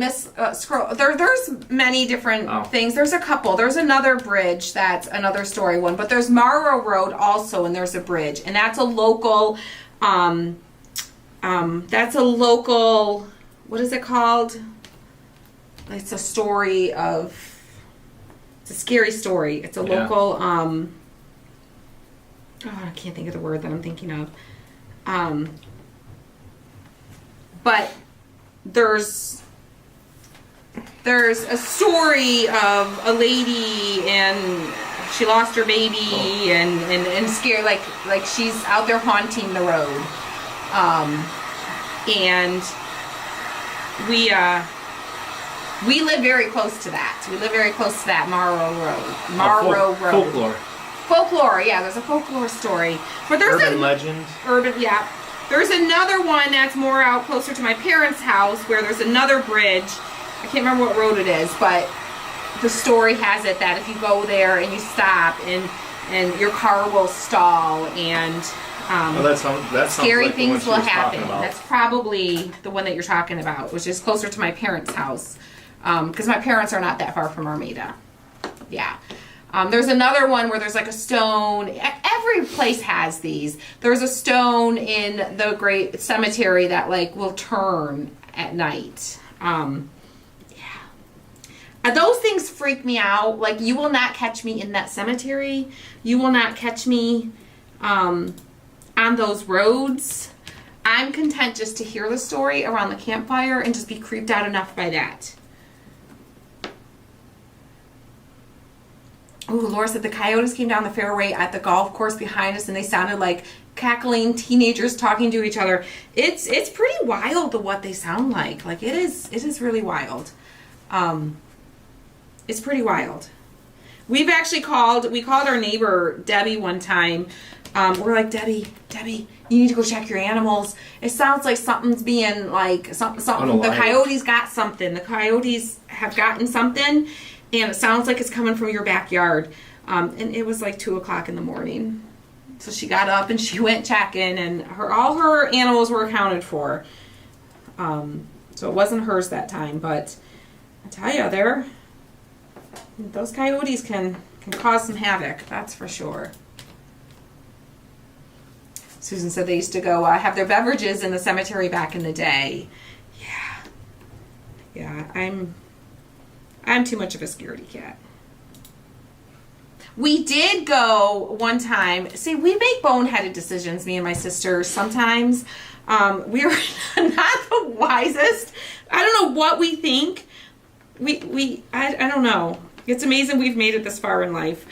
scroll. There's many different things. There's a couple. There's another bridge that's another story one, but there's Morrow Road also, and there's a bridge, and that's a local. What is it called? It's a story of. It's a scary story. It's a local. I can't think of the word that I'm thinking of. But there's a story of a lady and she lost her baby and scared like she's out there haunting the road. And we live very close to that. We live very close to that Morrow Road. Folklore, yeah, there's a folklore story. But there's
urban legend.
Yeah. There's another one that's more out closer to my parents' house where there's another bridge. I can't remember what road it is, but the story has it that if you go there and you stop and your car will stall and
that sounds
scary
like
things
the one
will
she was talking
happen.
about.
That's probably the one that you're talking about, which is closer to my parents' house. Because my parents are not that far from Armada. Yeah. There's another one where there's a stone. Every place has these. There's a stone in the great cemetery that will turn at night. Those things freak me out. You will not catch me in that cemetery. You will not catch me on those roads. I'm content just to hear the story around the campfire and just be creeped out enough by that. Ooh, Laura said the coyotes came down the fairway at the golf course behind us and they sounded like cackling teenagers talking to each other. It's pretty wild what they sound like. It is really wild. It's pretty wild. We called our neighbor Debbie one time. We're like, Debbie, you need to go check your animals. It sounds like something's being something. The coyotes got something. The coyotes have gotten something. And it sounds like it's coming from your backyard. And it was 2:00 in the morning. So she got up and she went checking and all her animals were accounted for. So it wasn't hers that time, but I tell you, those coyotes can cause some havoc, that's for sure. Susan said they used to go have their beverages in the cemetery back in the day. Yeah, I'm too much of a scaredy cat. We did go one time. See, we make boneheaded decisions, me and my sister. Sometimes we're not the wisest. I don't know what we think. I don't know. It's amazing we've made it this far in life.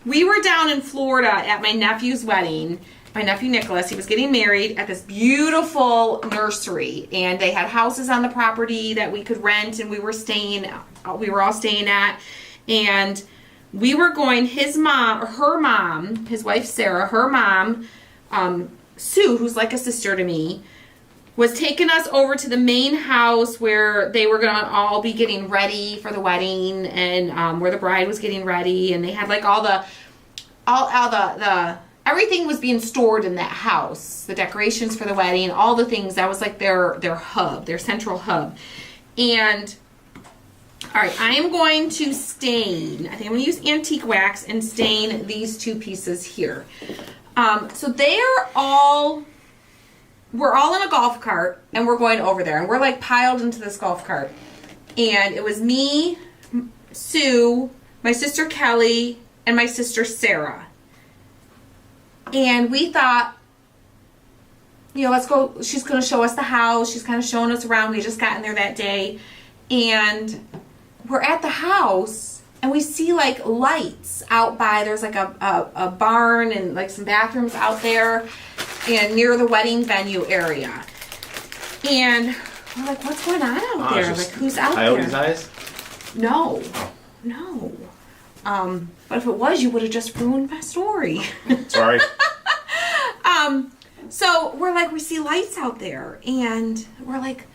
We were down in Florida at my nephew's wedding. My nephew Nicholas, he was getting married at this beautiful nursery, and they had houses on the property that we could rent, and we were all staying at, and we were going, his mom, or her mom, his wife Sarah, her mom, Sue, who's like a sister to me, was taking us over to the main house where they were gonna all be getting ready for the wedding, and where the bride was getting ready, and they had like all the everything was being stored in that house. The decorations for the wedding, all the things, that was like their hub, their central hub. And all right, I am going to stain, I think I'm going to use antique wax and stain these two pieces here. So we're all in a golf cart, and we're going over there, and we're like piled into this golf cart. And it was me, Sue, my sister Kelly, and my sister Sarah. And we thought, let's go. She's going to show us the house. She's kind of showing us around. We just got in there that day. And we're at the house, and we see like lights out by, there's like a barn and like some bathrooms out there and near the wedding venue area. And we're like, what's going on out there? Like, who's out
Coyote's
there?
eyes?
No. But if it was, you would have just ruined my story.
Sorry.
So we're like, we see lights out there, and we're like,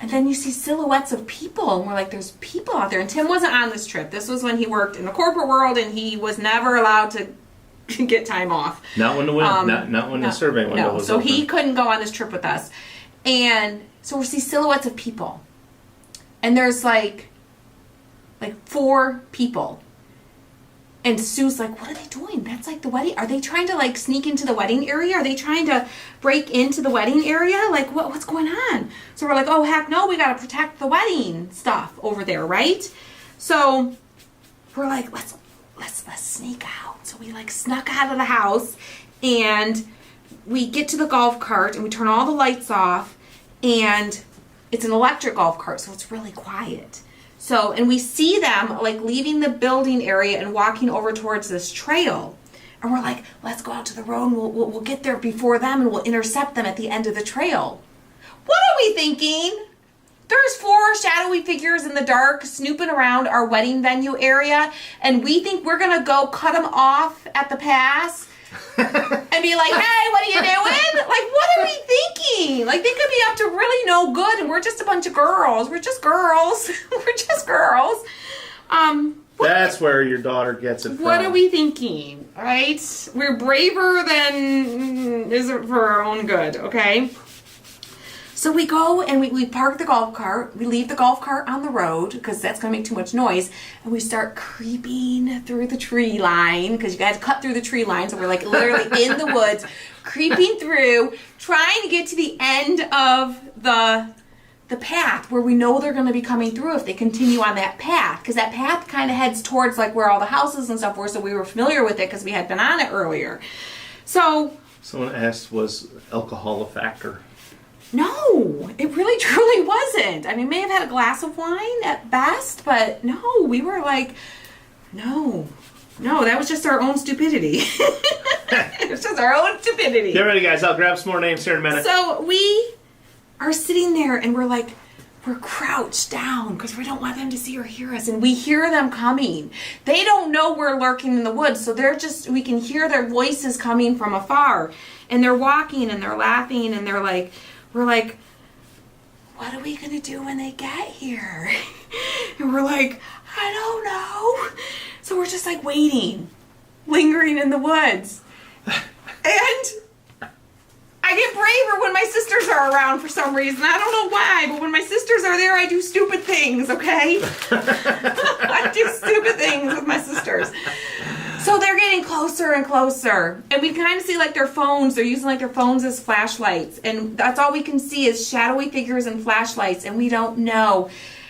and then you see silhouettes of people, and we're like, there's people out there. And Tim wasn't on this trip. This was when he worked in the corporate world, and he was never allowed to get time off.
Not when the survey window was
so
open.
he couldn't go on this trip with us. And so we see silhouettes of people, and there's like 4 people. And Sue's like, what are they doing? That's like the wedding. Are they trying to like sneak into the wedding area? Are they trying to break into the wedding area? Like, what's going on? So we're like, oh, heck no, we got to protect the wedding stuff over there, right? So we're like, let's sneak out. So we like snuck out of the house, and we get to the golf cart, and we turn all the lights off, and it's an electric golf cart, so it's really quiet. So, and we see them like leaving the building area and walking over towards this trail. And we're like, let's go out to the road, and we'll get there before them, and we'll intercept them at the end of the trail. What are we thinking? There's 4 shadowy figures in the dark snooping around our wedding venue area, and we think we're gonna go cut them off at the pass and be like, hey, what are you doing? Like, what are we thinking? Like, they could be up to really no good, and we're just a bunch of girls. We're just girls. We're just girls.
That's where your daughter gets it from.
What are we thinking, right? We're braver than is it for our own good, okay? So we go and we park the golf cart. We leave the golf cart on the road because that's going to make too much noise. And we start creeping through the tree line because you got to cut through the tree line. So we're like literally in the woods, creeping through, trying to get to the end of the path where we know they're going to be coming through if they continue on that path. Because that path kind of heads towards like where all the houses and stuff were. So we were familiar with it because we had been on it earlier. So
someone asked, was alcohol a factor?
No, it really truly wasn't. I mean, may have had a glass of wine at best, but no, we were like, no, that was just our own stupidity. It was just our own stupidity.
Get ready, guys. I'll grab some more names here in a minute.
So we are sitting there, and we're crouched down because we don't want them to see or hear us, and we hear them coming. They don't know we're lurking in the woods, so we can hear their voices coming from afar, and they're walking, and they're laughing, and we're like, what are we going to do when they get here? And we're like, I don't know. So we're just like waiting, lingering in the woods. And I get braver when my sisters are around for some reason. I don't know why, but when my sisters are there, I do stupid things, okay? I do stupid things with my sisters. So they're getting closer and closer, and we kind of see like their phones. They're using like their phones as flashlights, and that's all we can see is shadowy figures and flashlights, and we don't know.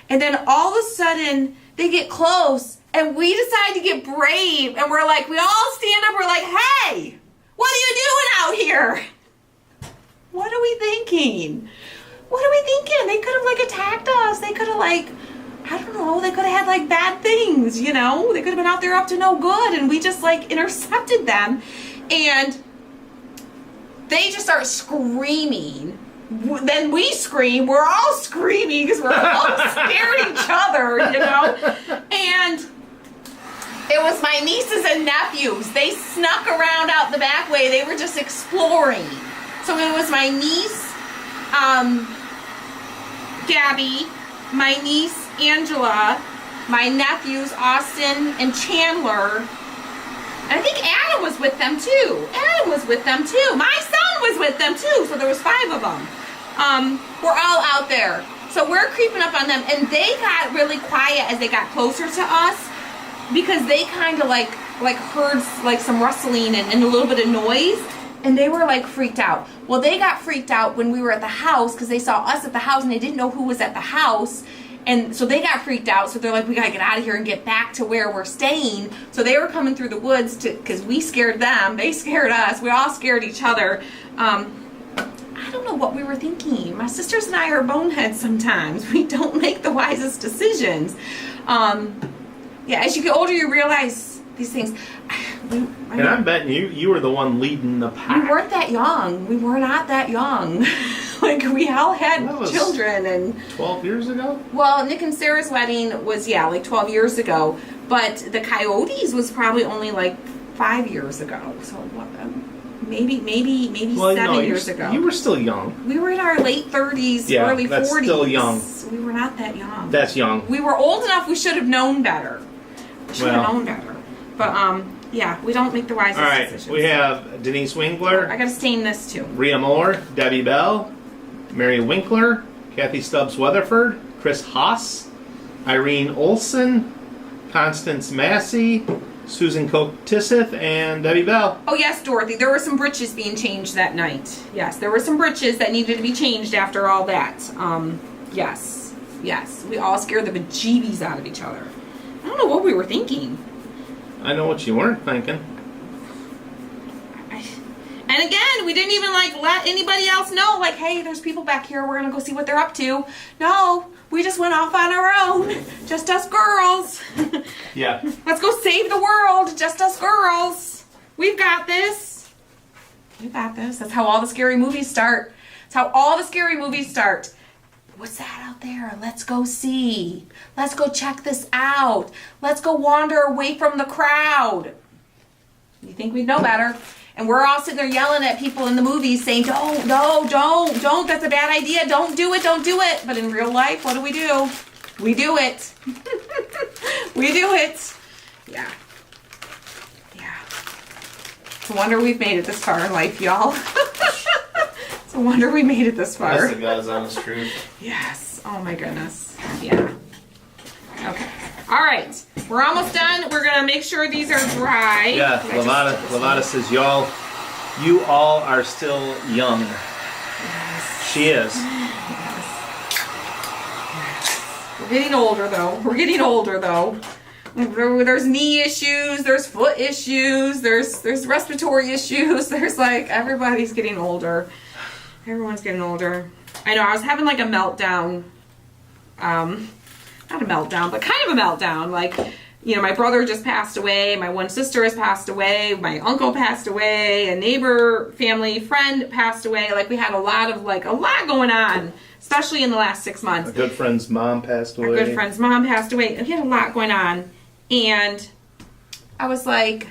And then all of a sudden they get close, And we decide to get brave, and we're like, we all stand up, we're like, hey, what are you doing out here? What are we thinking? What are we thinking? They could have like attacked us. They could have like, I don't know, they could have had like bad things, you know? They could have been out there up to no good, and we just like intercepted them. And they just start screaming. Then we scream. We're all screaming because we're all scared of each other, you know? And it was my nieces and nephews. They snuck around out the back way. They were just exploring. So it was my niece, Gabby, my niece, Angela, my nephews, Austin and Chandler. And I think Adam was with them too. Adam was with them too. My son was with them too. So there was 5 of them. We're all out there. So we're creeping up on them. And they got really quiet as they got closer to us, because they kind of like heard like some rustling and a little bit of noise. And they were like freaked out. Well, they got freaked out when we were at the house, because they saw us at the house and they didn't know who was at the house. And so they got freaked out. So they're like, we got to get out of here and get back to where we're staying. So they were coming through the woods because we scared them. They scared us. We all scared each other. I don't know what we were thinking. My sisters and I are boneheads sometimes. We don't make the wisest decisions. Yeah, as you get older, you realize these things.
And I'm betting you were the one leading the pack.
We weren't that young. We were not that young. Like, we all had children. And
12 years ago?
Well, Nick and Sarah's wedding was, like 12 years ago. But the Coyotes was probably only like 5 years ago. So what, maybe 7 years ago.
You were still young.
We were in our late 30s, early 40s.
That's still young.
We were not that young.
That's young.
We were old enough. We should have known better. We should have known better. But yeah, we don't make the wisest decisions.
We have Denise Winkler.
I gotta stain this too.
Rhea Moore, Debbie Bell, Mary Winkler, Kathy Stubbs Weatherford, Chris Haas, Irene Olson, Constance Massey, Susan Koch-Tisseth, and Debbie Bell.
Oh yes, Dorothy. There were some britches being changed that night. Yes, there were some britches that needed to be changed after all that. Yes. We all scared the bejeebies out of each other. I don't know what we were thinking.
I know what you weren't thinking.
And again, we didn't even like let anybody else know, like, hey, there's people back here. We're gonna go see what they're up to. No, we just went off on our own. Just us girls.
Yeah.
Let's go save the world. Just us girls. We've got this. We got this. That's how all the scary movies start. That's how all the scary movies start. What's that out there? Let's go see. Let's go check this out. Let's go wander away from the crowd. You think we'd know better? And we're all sitting there yelling at people in the movies saying, don't, that's a bad idea. Don't do it. But in real life, what do? We do it. We do it. Yeah. It's a wonder we've made it this far in life, y'all. It's a wonder we made it this far.
That's the God's honest truth.
Yes. Oh my goodness. Yeah. Okay. All right. We're almost done. We're going to make sure these are dry.
Yeah. Lavada says, you all are still young.
Yes.
She is.
Yes. We're getting older, though. There's knee issues. There's foot issues. There's respiratory issues. There's like, everybody's getting older. Everyone's getting older. I know, I was having like a meltdown. Not a meltdown, but kind of a meltdown. Like, you know, my brother just passed away. My one sister has passed away. My uncle passed away. A neighbor, family, friend passed away. Like, we had a lot going on, especially in the last 6 months.
A good friend's mom passed away.
We had a lot going on. And I was like,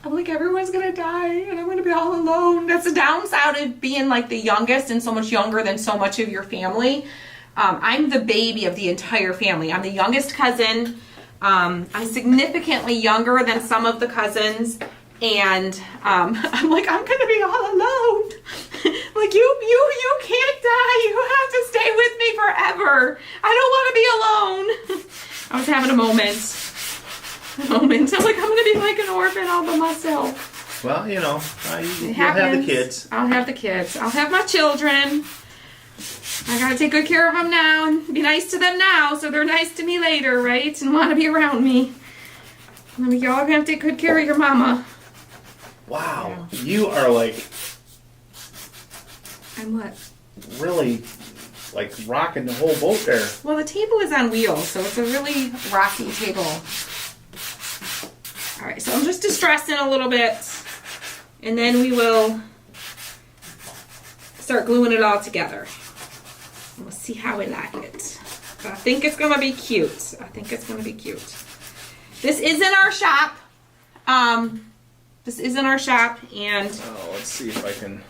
everyone's gonna die and I'm gonna be all alone. That's the downside of being like the youngest and so much younger than so much of your family. I'm the baby of the entire family. I'm the youngest cousin. I'm significantly younger than some of the cousins. And I'm like, I'm gonna be all alone. Like, you can't die. You have to stay with me forever. I don't want to be alone. I was having a moment. I'm like, I'm gonna be like an orphan all by myself.
Well, you know, you'll have the kids.
I'll have the kids. I'll have my children. I gotta take good care of them now and be nice to them now so they're nice to me later, right? And want to be around me. Y'all are gonna have to take good care of your mama.
Wow, you are like
I'm what?
really like rocking the whole boat there.
Well, the table is on wheels, so it's a really rocky table. All right, so I'm just distressing a little bit, and then we will start gluing it all together. We'll see how we like it. But I think it's gonna be cute. I think it's gonna be cute. This is in our shop. This is in our shop, and
Let's see if I can.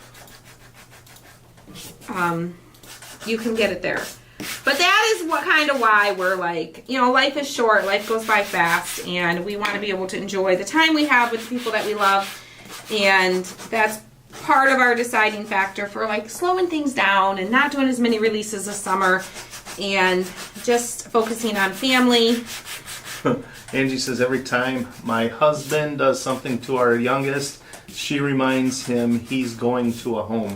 You can get it there. But that is what kind of why we're like, you know, life is short, life goes by fast, and we want to be able to enjoy the time we have with the people that we love, and that's part of our deciding factor for like slowing things down and not doing as many releases this summer and just focusing on family.
Angie says every time my husband does something to our youngest, she reminds him he's going to a home.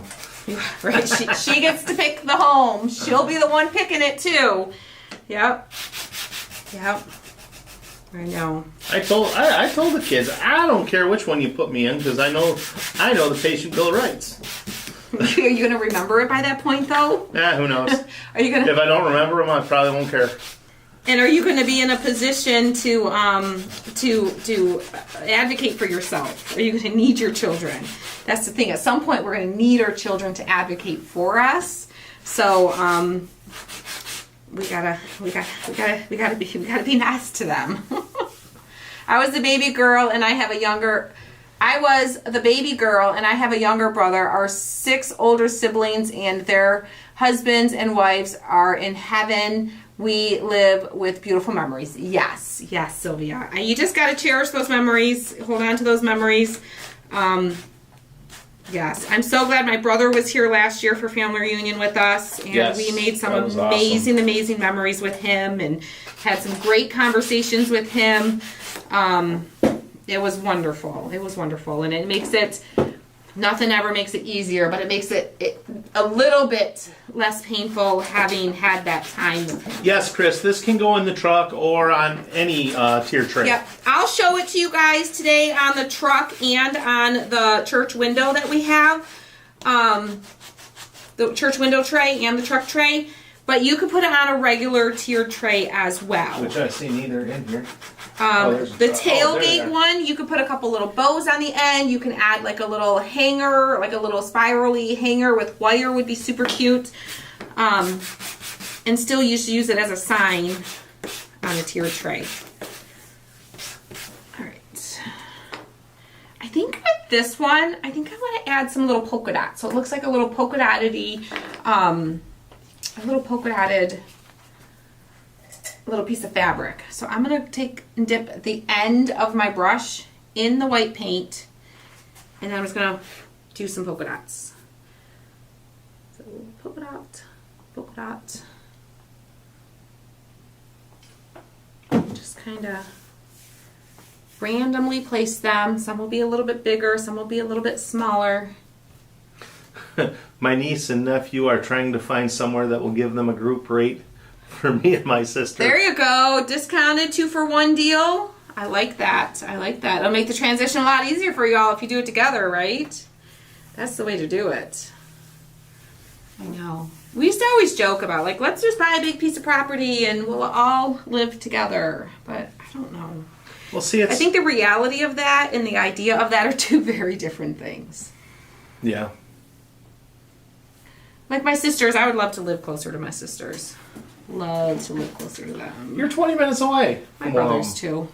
Right, she gets to pick the home. She'll be the one picking it too. Yep. I know.
I told the kids, I don't care which one you put me in because I know the patient bill of rights.
Are you gonna remember it by that point though?
Who knows?
Are you gonna?
If I don't remember them, I probably won't care.
And are you going to be in a position to advocate for yourself? Are you going to need your children? That's the thing. At some point, we're going to need our children to advocate for us. So we gotta be nice to them. I was the baby girl, and I was the baby girl, and I have a younger brother. Our 6 older siblings and their husbands and wives are in heaven. We live with beautiful memories. Yes, Sylvia. You just got to cherish those memories. Hold on to those memories. Yes, I'm so glad my brother was here last year for family reunion with us. And
yes,
we made some
amazing,
amazing memories with him and had some great conversations with him. It was wonderful. And it makes it, nothing ever makes it easier, but it makes it a little bit less painful having had that time with him.
Yes, Chris, this can go in the truck or on any tier tray.
Yep. I'll show it to you guys today on the truck and on the church window that we have. The church window tray and the truck tray. But you could put it on a regular tiered tray as well.
Which I see neither in here.
The tailgate one, you could put a couple little bows on the end. You can add like a little hanger, like a little spirally hanger with wire would be super cute. And still use it as a sign on a tiered tray. All right. I think with this one, I want to add some little polka dots. So it looks like a little polka dotted-y, little piece of fabric. So I'm going to take and dip the end of my brush in the white paint, and then I'm just going to do some polka dots. So polka dot. Just kind of randomly place them. Some will be a little bit bigger, some will be a little bit smaller.
My niece and nephew are trying to find somewhere that will give them a group rate for me and my sister.
There you go. Discounted 2-for-1 deal. I like that. It'll make the transition a lot easier for y'all if you do it together, right? That's the way to do it. I know. We used to always joke about, like, let's just buy a big piece of property and we'll all live together. But I don't know.
Well, see,
I think the reality of that and the idea of that are two very different things.
Yeah.
Like my sisters, I would love to live closer to my sisters. Love to live closer to them.
You're 20 minutes away.
My brothers too.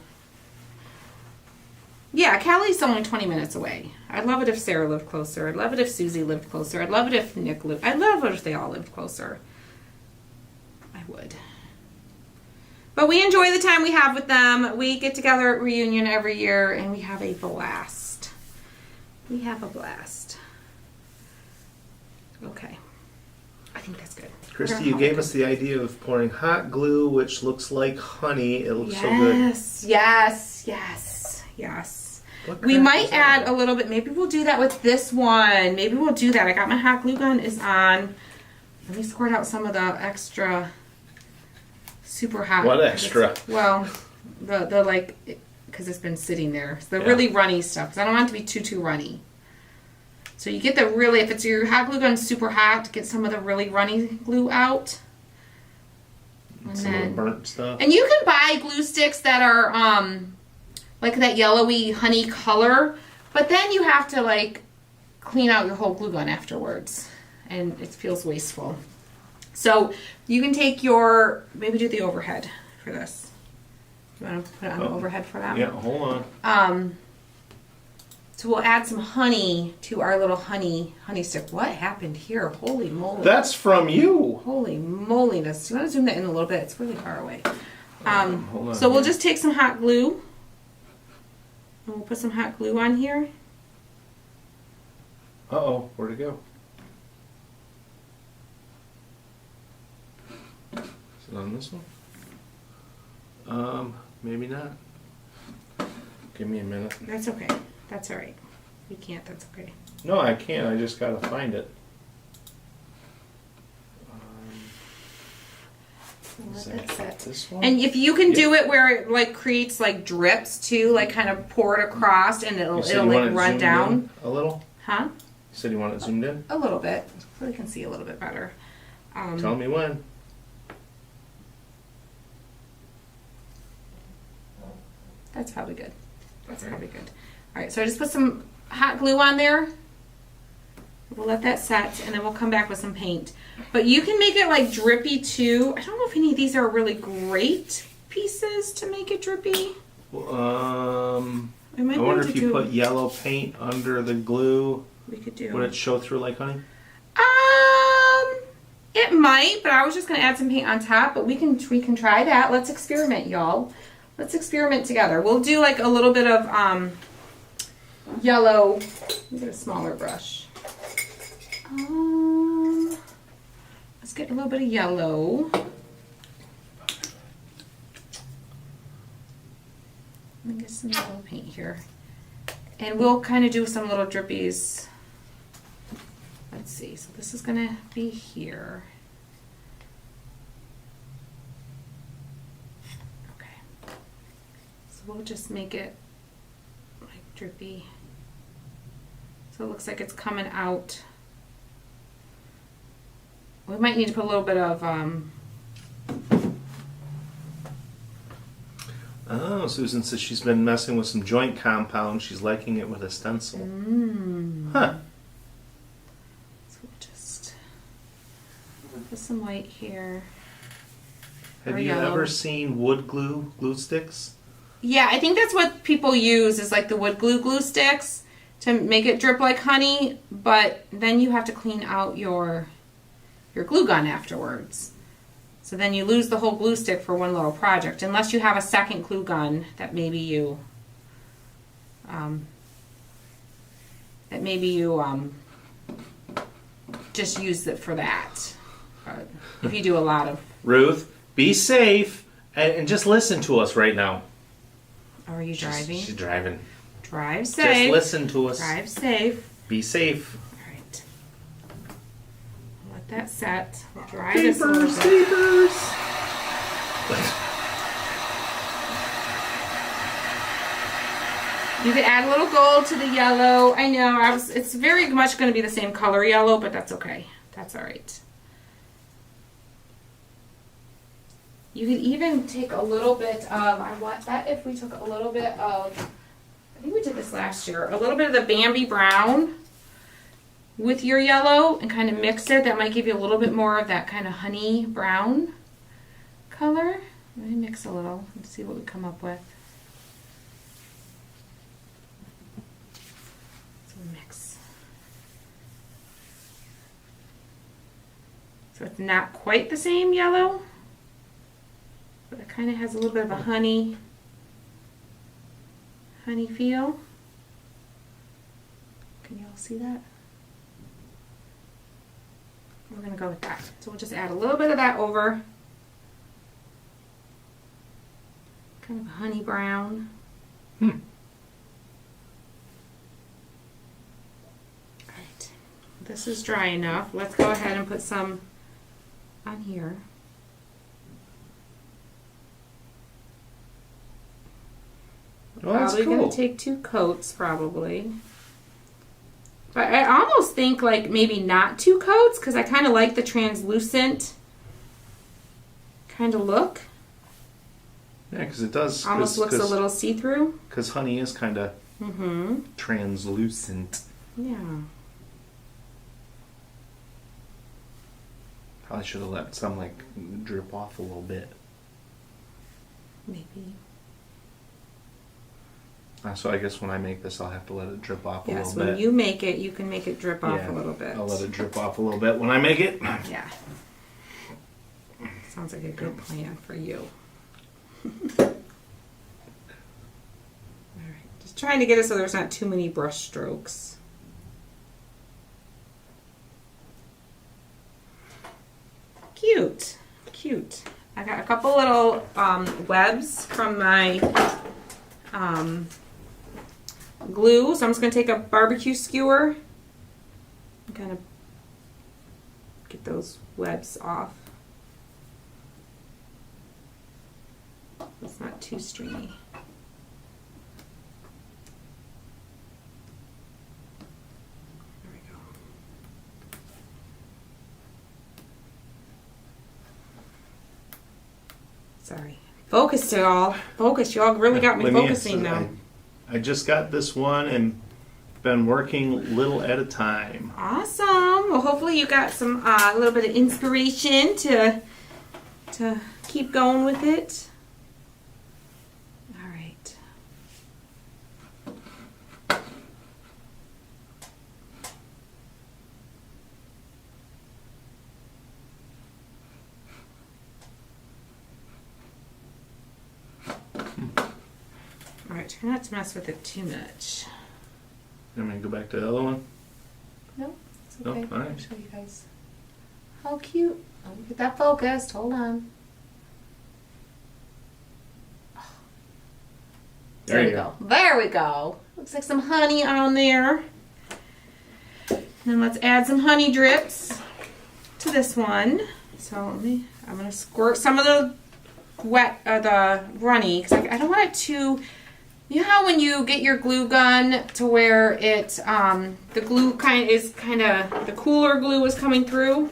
Yeah, Callie's only 20 minutes away. I'd love it if Sarah lived closer. I'd love it if Susie lived closer. I'd love it if Nick lived. I'd love it if they all lived closer. I would. But we enjoy the time we have with them. We get together at reunion every year and we have a blast. Okay. I think that's good.
Christy, you gave us the idea of pouring hot glue, which looks like honey. It looks so good.
Yes. We might add a little bit. Maybe we'll do that with this one. Maybe we'll do that. I got my hot glue gun is on. Let me squirt out some of the extra super hot.
What extra?
Well, the like, because it's been sitting there. The really runny stuff, because I don't want it to be too runny. So you get the really, if it's your hot glue gun super hot, get some of the really runny glue out. And
some of the burnt stuff.
And you can buy glue sticks that are like that yellowy honey color, but then you have to like clean out your whole glue gun afterwards, and it feels wasteful. So you can take your, maybe do the overhead for this. You want to put it on the overhead for that?
Yeah, hold on.
So we'll add some honey to our little honey stick. What happened here? Holy moly.
That's from you.
Holy moliness. You want to zoom that in a little bit? It's really far away.
Hold on.
So we'll just take some hot glue. And we'll put some hot glue on here.
Uh-oh, where'd it go? Is it on this one? Maybe not. Give me a minute.
That's okay. That's all right. You can't, that's okay.
No, I can't. I just gotta find it. Is that this one?
And if you can do it where it like creates like drips too, like kind of pour it across and it'll like run down.
A little?
Huh?
You said you want it zoomed in?
A little bit. So we can see a little bit better.
Tell me when.
That's probably good. That's probably good. All right, so I just put some hot glue on there. We'll let that set, and then we'll come back with some paint. But you can make it like drippy too. I don't know if any of these are really great pieces to make it drippy.
I wonder if you put yellow paint under the glue,
we could do.
Would it show through like honey?
It might, but I was just gonna add some paint on top. But we can try that. Let's experiment, y'all. Let's experiment together. We'll do like a little bit of yellow. Let me get a smaller brush. Let's get a little bit of yellow. Let me get some yellow paint here. And we'll kind of do some little drippies. Let's see. So this is going to be here. Okay. So we'll just make it like drippy. So it looks like it's coming out. We might need to put a little bit of
Oh, Susan says she's been messing with some joint compound. She's liking it with a stencil. Huh.
So we'll just put some white here.
Have you ever seen wood glue sticks?
Yeah, I think that's what people use is like the wood glue sticks to make it drip like honey, but then you have to clean out your glue gun afterwards. So then you lose the whole glue stick for one little project, unless you have a second glue gun that maybe you just use it for that. But if you do a lot of
Ruth, be safe and just listen to us right now.
Are you driving?
She's driving.
Drive safe.
Just listen to us.
Drive safe.
Be safe.
All right. Let that set. We'll dry this a little bit.
Sleepers.
You could add a little gold to the yellow. I know. It's very much going to be the same color yellow, but that's okay. That's all right. You could even take a little bit of, I want that if we took a little bit of, I think we did this last year, a little bit of the Bambi brown with your yellow and kind of mix it. That might give you a little bit more of that kind of honey brown color. Let me mix a little and see what we come up with. So mix. So it's not quite the same yellow, but it kind of has a little bit of a honey feel. Can you all see that? We're going to go with that. So we'll just add a little bit of that over. Kind of a honey brown. Alright. This is dry enough. Let's go ahead and put some on here.
Well, that's
Probably
cool.
gonna take 2 coats, probably. But I almost think like maybe not 2 coats because I kind of like the translucent kind of look.
Yeah, because it does.
Almost looks a little see-through.
Because honey is kind of translucent.
Yeah.
Probably should have let some like drip off a little bit.
Maybe.
So I guess when I make this, I'll have to let it drip off a
Yes,
little bit.
when you make it, you can make it drip off a little bit.
I'll let it drip off a little bit when I make it.
Yeah. Sounds like a good plan for you. All right, just trying to get it so there's not too many brush strokes. Cute, cute. I got a couple little webs from my glue, so I'm just going to take a barbecue skewer and kind of get those webs off. It's not too stringy. There we go. Sorry. Focus, y'all. Focus. Y'all really got me focusing now.
I just got this one and been working little at a time.
Awesome. Well, hopefully you got some a little bit of inspiration to keep going with it. All right. All right. Try not to mess with it too much.
You want me to go back to the other one?
No, it's
No?
okay.
All right.
I'll show you guys. How cute. Let me get that focused. Hold on.
There you go.
There we go. Looks like some honey on there. Then let's add some honey drips to this one. So I'm gonna squirt some of the the runny because I don't want it to. You know how when you get your glue gun to where it the glue the cooler glue is coming through,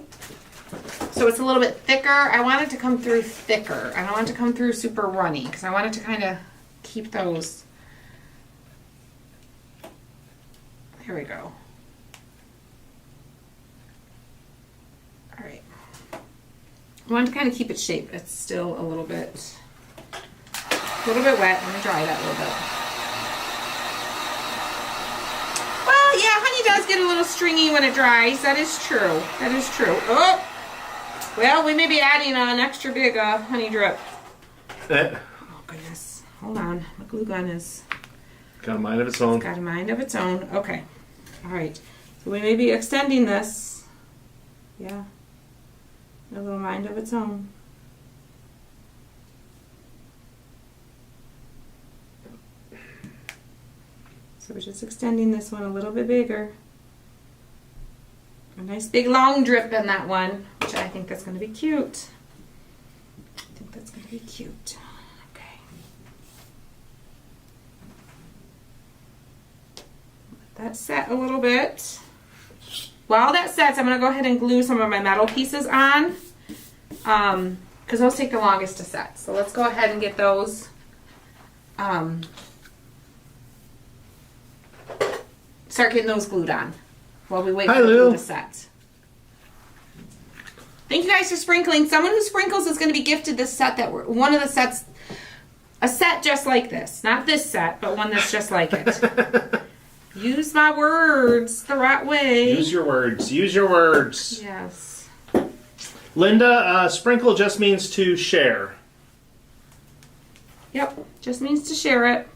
so it's a little bit thicker. I want it to come through thicker. I don't want it to come through super runny because I want it to kind of keep those. Here we go. All right. I want to kind of keep its shape. It's still a little bit wet. Let me dry that a little bit. Well, yeah, honey does get a little stringy when it dries. That is true. That is true. Oh, well, we may be adding an extra big honey drip. Oh goodness! Hold on, my glue gun is
got a mind of its own.
It's got a mind of its own. Okay. All right. So we may be extending this. Yeah. A little mind of its own. So we're just extending this one a little bit bigger. A nice big long drip in that one, which I think that's going to be cute. I think that's going to be cute. Okay. Let that set a little bit. While that sets, I'm going to go ahead and glue some of my metal pieces on. Because those take the longest to set. So let's go ahead and get those start getting those glued on while we wait for the glue to set. Thank you guys for sprinkling. Someone who sprinkles is going to be gifted this set one of the sets, a set just like this. Not this set, but one that's just like it. Use my words the right way.
Use your words. Use your words.
Yes.
Linda, sprinkle just means to share.
Yep, just means to share it.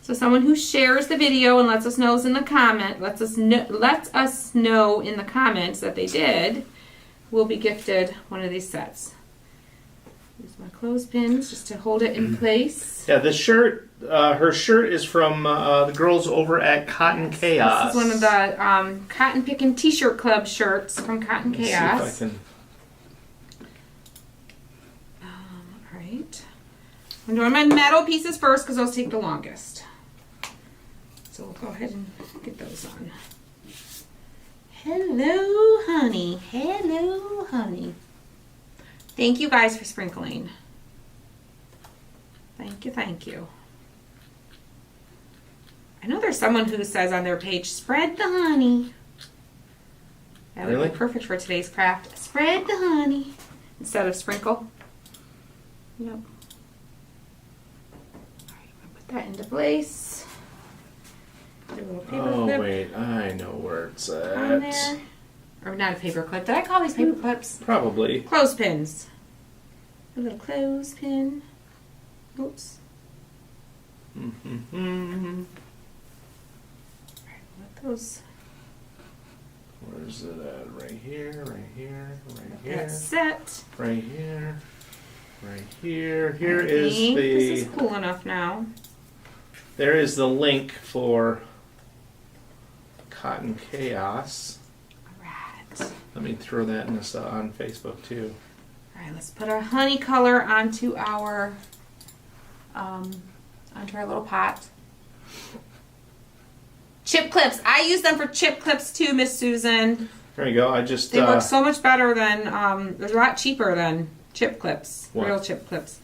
So someone who shares the video and lets us know in the comment, lets us know in the comments that they did, will be gifted one of these sets. Use my clothespins just to hold it in place.
Yeah, this shirt, her shirt is from the girls over at Cotton Chaos.
This is one of the Cotton Pickin' T-shirt club shirts from Cotton Chaos.
See if I can
I'm doing my metal pieces first because those take the longest. So we'll go ahead and get those on. Hello, honey. Hello, honey. Thank you guys for sprinkling. Thank you, thank you. I know there's someone who says on their page, spread the honey. That would
Really?
be perfect for today's craft. Spread the honey instead of sprinkle. Yep. All right, I'm gonna put that into place. Put a little paper
Oh,
clip
wait. I know where it's
on
at.
there. Or not a paper clip. Did I call these paper clips?
Probably.
Clothespins. A little clothespin. Oops.
Mm-hmm.
Let those
Where's it at? Right here, right here, right
get
here,
set.
right here, right here. Here
I
is
think
the.
This is cool enough now.
There is the link for Cotton Chaos.
Alright.
Let me throw that in this on Facebook too.
Alright, let's put our honey color onto our little pot. Chip clips. I use them for chip clips too, Miss Susan.
There you go. I just
They work so much better than they're a lot cheaper than chip clips.
What?
Real chip clips.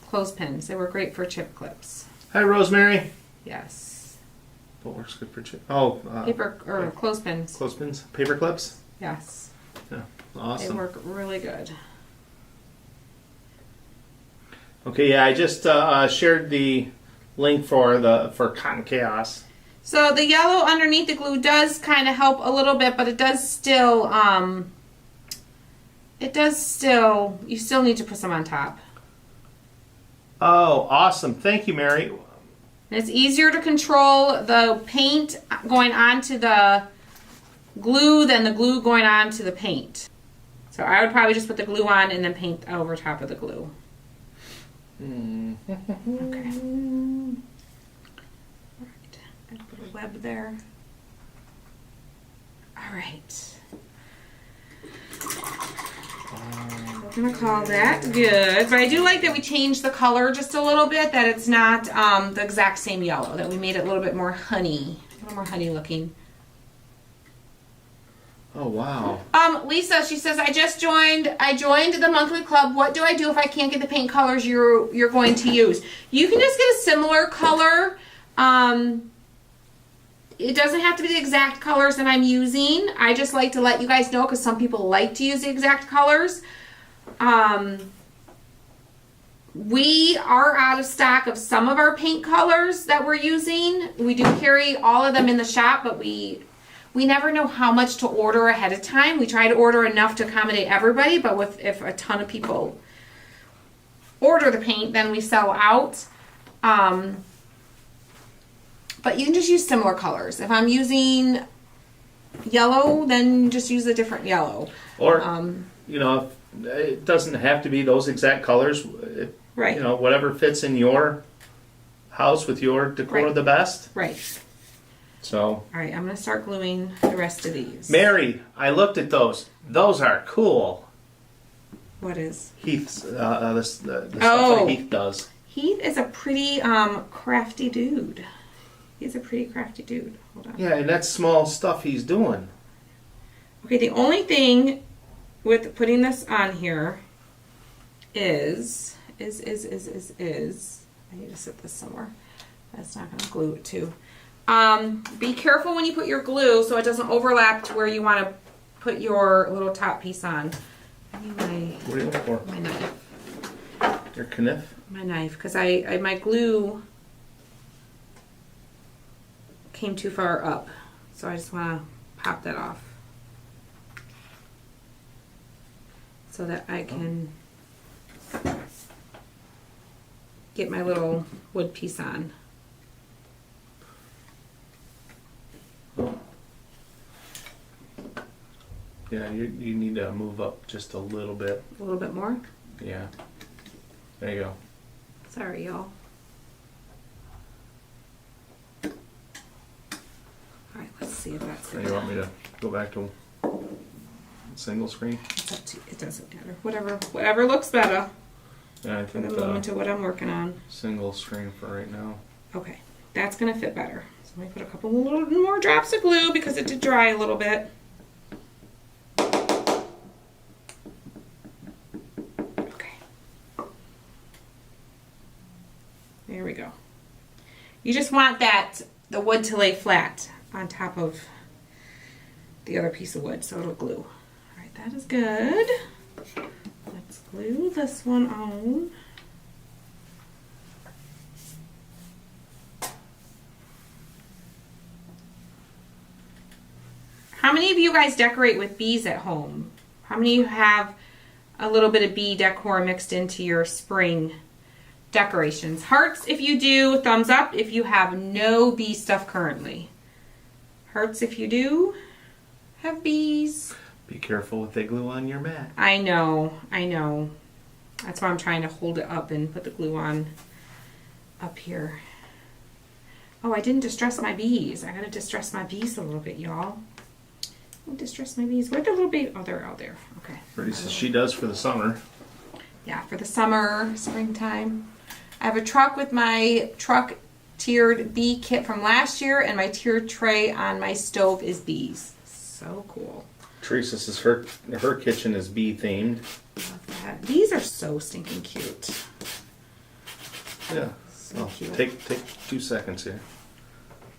Clothespins. They work great for chip clips.
Hi, Rosemary.
Yes.
What works good for chip? Oh,
Paper or clothespins.
clothespins, paper clips.
Yes.
Yeah,
They
awesome.
work really good.
Okay, yeah, I just shared the link for Cotton Chaos.
So the yellow underneath the glue does kind of help a little bit, but it does still, you still need to put some on top.
Oh, awesome. Thank you, Mary.
And it's easier to control the paint going onto the glue than the glue going onto the paint. So I would probably just put the glue on and then paint over top of the glue. Okay. Alright, I put a web there. Alright. I'm gonna call that good, but I do like that we changed the color just a little bit, that it's not the exact same yellow, that we made it a little bit more honey, a little more honey looking.
Oh, wow.
Lisa, she says, I joined the monthly club. What do I do if I can't get the paint colors you're going to use? You can just get a similar color. It doesn't have to be the exact colors that I'm using. I just like to let you guys know because some people like to use the exact colors. We are out of stock of some of our paint colors that we're using. We do carry all of them in the shop, but we never know how much to order ahead of time. We try to order enough to accommodate everybody, but if a ton of people order the paint, then we sell out. But you can just use similar colors. If I'm using yellow, then just use a different yellow.
Or, it doesn't have to be those exact colors.
Right.
Whatever fits in your house with your decor
Right.
the best.
Right.
So.
All right, I'm going to start gluing the rest of these.
Mary, I looked at those. Those are cool.
What is?
Heath's, the stuff
Oh.
that Heath does.
Heath is a pretty crafty dude. He's a pretty crafty dude. Hold on.
Yeah, and that's small stuff he's doing.
Okay, the only thing with putting this on here is I need to set this somewhere. That's not going to glue it to. Be careful when you put your glue so it doesn't overlap to where you want to put your little top piece on. I need
What are you looking for?
my knife.
Your kniff?
My knife, because my glue came too far up, so I just want to pop that off so that I can get my little wood piece on.
Yeah, you need to move up just a little bit.
A little bit more.
Yeah. There you go.
Sorry, y'all. Alright, let's see if that's
Now
good.
you want me to go back to single screen?
It's up to, it doesn't matter. Whatever looks better.
Yeah, I
for the
think
moment of what I'm working on.
single screen for right now.
Okay, that's gonna fit better. So let me put a couple little more drops of glue because it did dry a little bit. Okay. There we go. You just want the wood to lay flat on top of the other piece of wood so it'll glue. All right, that is good. Let's glue this one on. How many of you guys decorate with bees at home? How many of you have a little bit of bee decor mixed into your spring decorations? Hearts if you do, thumbs up if you have no bee stuff currently. Hearts if you do have bees.
Be careful with the glue on your mat.
I know. That's why I'm trying to hold it up and put the glue on up here. Oh, I didn't distress my bees. I gotta distress my bees a little bit, y'all. I'll distress my bees. Where'd the little bee? Oh, they're out there. Okay.
Pretty she does for the summer.
Yeah, for the summer, springtime. I have a truck with my truck tiered bee kit from last year, and my tiered tray on my stove is bees. So cool.
Teresa's is her kitchen is bee themed.
Love that. These are so stinking cute.
Yeah.
So cute.
Take 2 seconds here.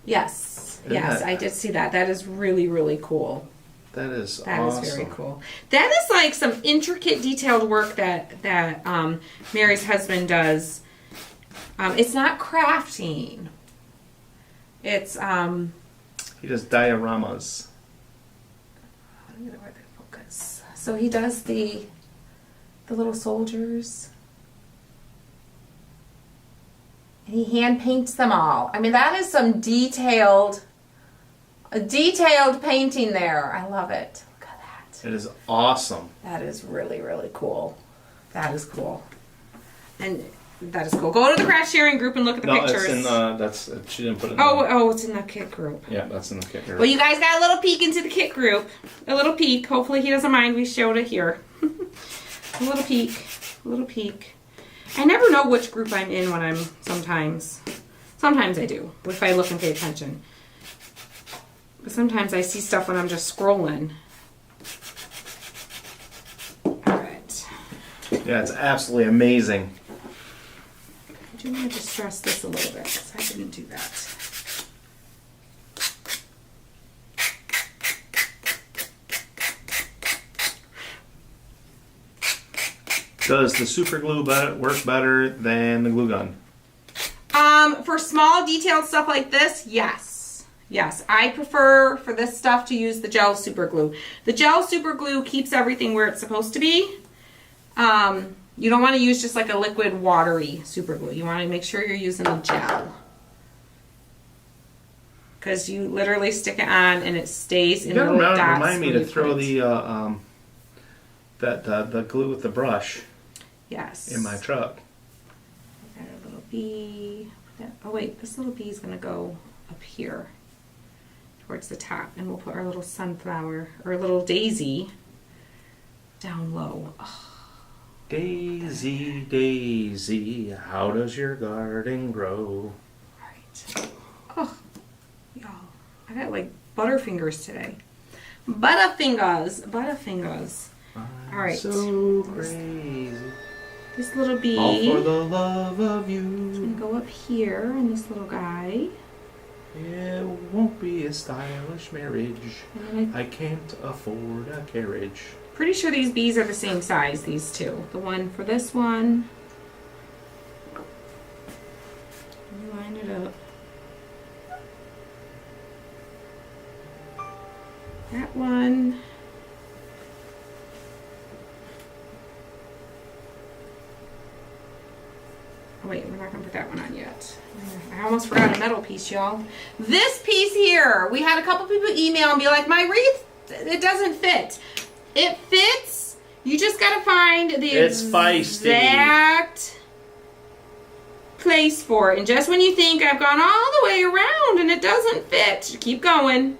Yes.
Isn't
Yes,
that-
I did see that. That is really, really cool.
That is
That
awesome.
is very cool. That is like some intricate, detailed work that Mary's husband does. It's not crafting. It's
He does dioramas.
I'm gonna wear the focus. So he does the little soldiers. And he hand paints them all. I mean, that is some detailed painting there. I love it. Look at that.
It is awesome.
That is really, really cool. That is cool. And that is cool. Go to the craft sharing group and look at the pictures.
It's in she didn't put it in
it's in the kit group.
Yeah, that's in the kit group.
Well, you guys got a little peek into the kit group. A little peek. Hopefully he doesn't mind. We showed it here. A little peek. A little peek. I never know which group I'm in when I'm sometimes. Sometimes I do, if I look and pay attention. But sometimes I see stuff when I'm just scrolling. Alright.
Yeah, it's absolutely amazing.
I do want to distress this a little bit because I didn't do that.
Does the super glue work better than the glue gun?
For small detailed stuff like this, yes. Yes, I prefer for this stuff to use the gel super glue. The gel super glue keeps everything where it's supposed to be. You don't want to use just like a liquid watery super glue. You want to make sure you're using the gel. Because you literally stick it on and it stays in little dots.
Remind me to throw the glue with the brush.
Yes.
In my truck.
Got a little bee. Oh wait, this little bee is going to go up here towards the top, and we'll put our little sunflower or little daisy down low. Oh.
Daisy, Daisy, how does your garden grow?
Right. Oh, y'all, I got like butterfingers today. Butterfingers. All right.
So crazy.
This little bee.
All for the love of you.
It's gonna go up here, and this little guy.
It won't be a stylish marriage.
And
I can't afford a carriage.
pretty sure these bees are the same size. These two. The one for this one. Let me line it up. That one. Oh wait, we're not gonna put that one on yet. I almost forgot a metal piece, y'all. This piece here, we had a couple people email and be like, my wreath, it doesn't fit. It fits. You just gotta find the exact place for it. And just when you think I've gone all the way around and it doesn't fit, keep going.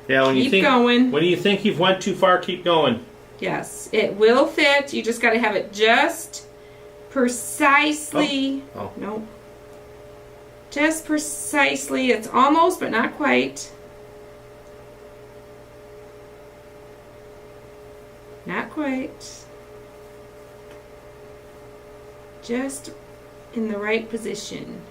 Yeah, when
Keep going.
When you think you've went too far, keep going.
Yes, it will fit. You just gotta have it just precisely.
Oh.
Nope. Just precisely. It's almost, but not quite. Not quite. Just in the right position.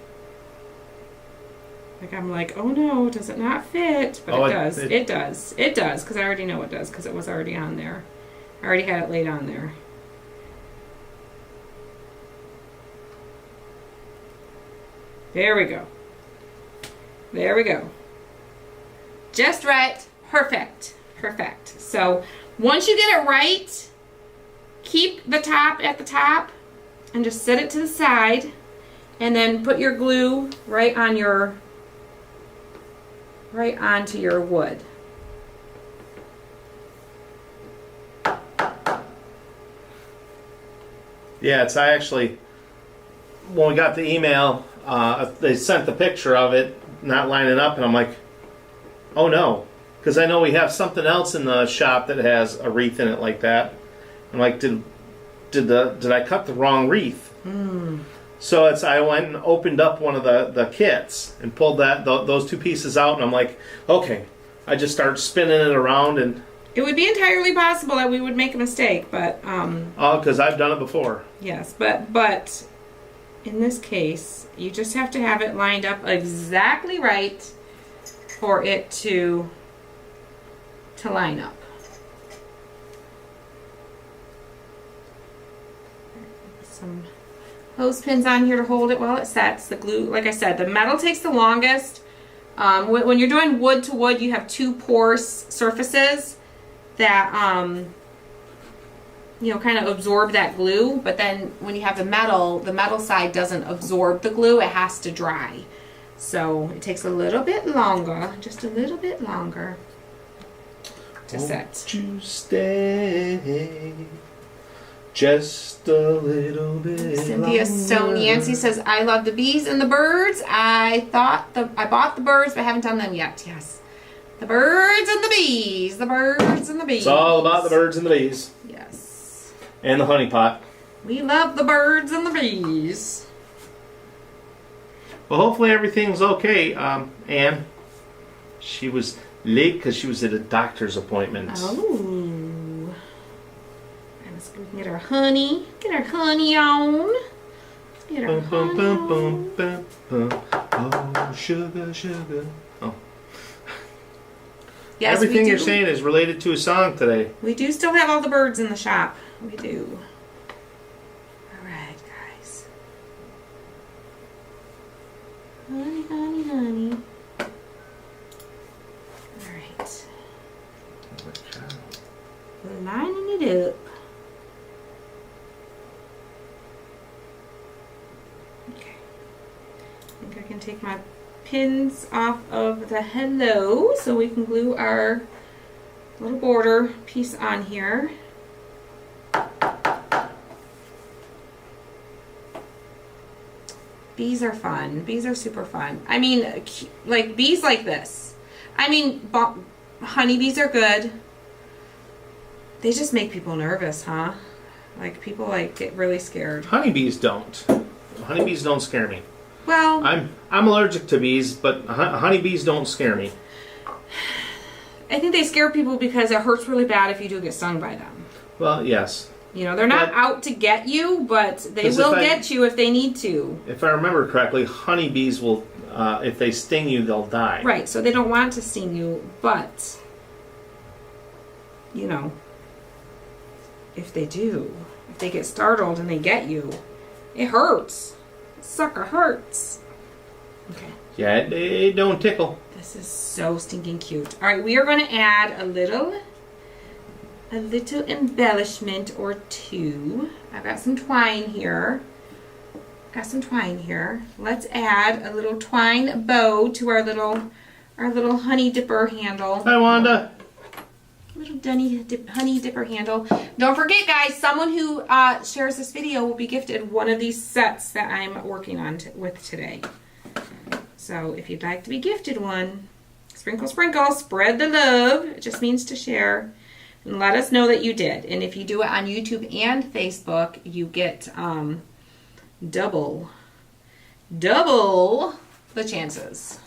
Like I'm like, oh no, does it not fit? But it does. It does. It does, because I already know it does, because it was already on there. I already had it laid on there. There we go. There we go. Just right. Perfect. Perfect. So once you get it right, keep the top at the top and just set it to the side, and then put your glue right onto your wood.
Yeah, it's actually, when we got the email, they sent the picture of it not lining up, and I'm like, oh no, because I know we have something else in the shop that has a wreath in it like that. I'm like, did I cut the wrong wreath? So I went and opened up one of the kits and pulled those two pieces out, and I'm like, okay. I just started spinning it around, and
it would be entirely possible that we would make a mistake, but
because I've done it before.
Yes, but in this case, you just have to have it lined up exactly right for it to line up. Some hose pins on here to hold it while it sets. The glue, like I said, the metal takes the longest. When you're doing wood to wood, you have two porous surfaces that kind of absorb that glue, but then when you have the metal side doesn't absorb the glue. It has to dry, so it takes a little bit longer, just a little bit longer to set.
Won't you stay just a little bit
Cynthia So Nancy says, I love the bees and the birds. I bought the birds, but I haven't done them yet. Yes. The birds and the bees. The birds and the bees.
It's all about the birds and the bees.
Yes.
And the honey pot.
We love the birds and the bees.
Well, hopefully everything's okay. Anne, she was late because she was at a doctor's appointment.
Oh. We can get our honey. Get our honey on. Get our honey on.
Oh, sugar, sugar. Oh.
Yes,
everything you're saying is related to a song today.
We do still have all the birds in the shop. We do. All right, guys. Honey, honey, honey. All right. We're lining it up. Okay. I think I can take my pins off of the hello so we can glue our little border piece on here. Bees are fun. Bees are super fun. I mean, like bees like this. I mean, honeybees are good. They just make people nervous, huh? Like people like get really scared.
Honeybees don't. Honeybees don't scare me.
Well,
I'm allergic to bees, but honeybees don't scare me.
I think they scare people because it hurts really bad if you do get stung by them.
Well, yes.
You know, they're not out to get you, but they will get you if they need to.
If I remember correctly, honeybees will, if they sting you, they'll die.
Right, so they don't want to sting you, but, you know, if they do, if they get startled and they get you, it hurts. Sucker hurts. Okay.
Yeah, it don't tickle.
This is so stinking cute. All right, we are going to add a little embellishment or two. I've got some twine here. Let's add a little twine bow to our little honey dipper handle.
Hi, Wanda.
Little honey dipper handle. Don't forget, guys, someone who shares this video will be gifted one of these sets that I'm working on with today. So if you'd like to be gifted one, sprinkle, sprinkle, spread the love. It just means to share. And let us know that you did. And if you do it on YouTube and Facebook, you get double the chances.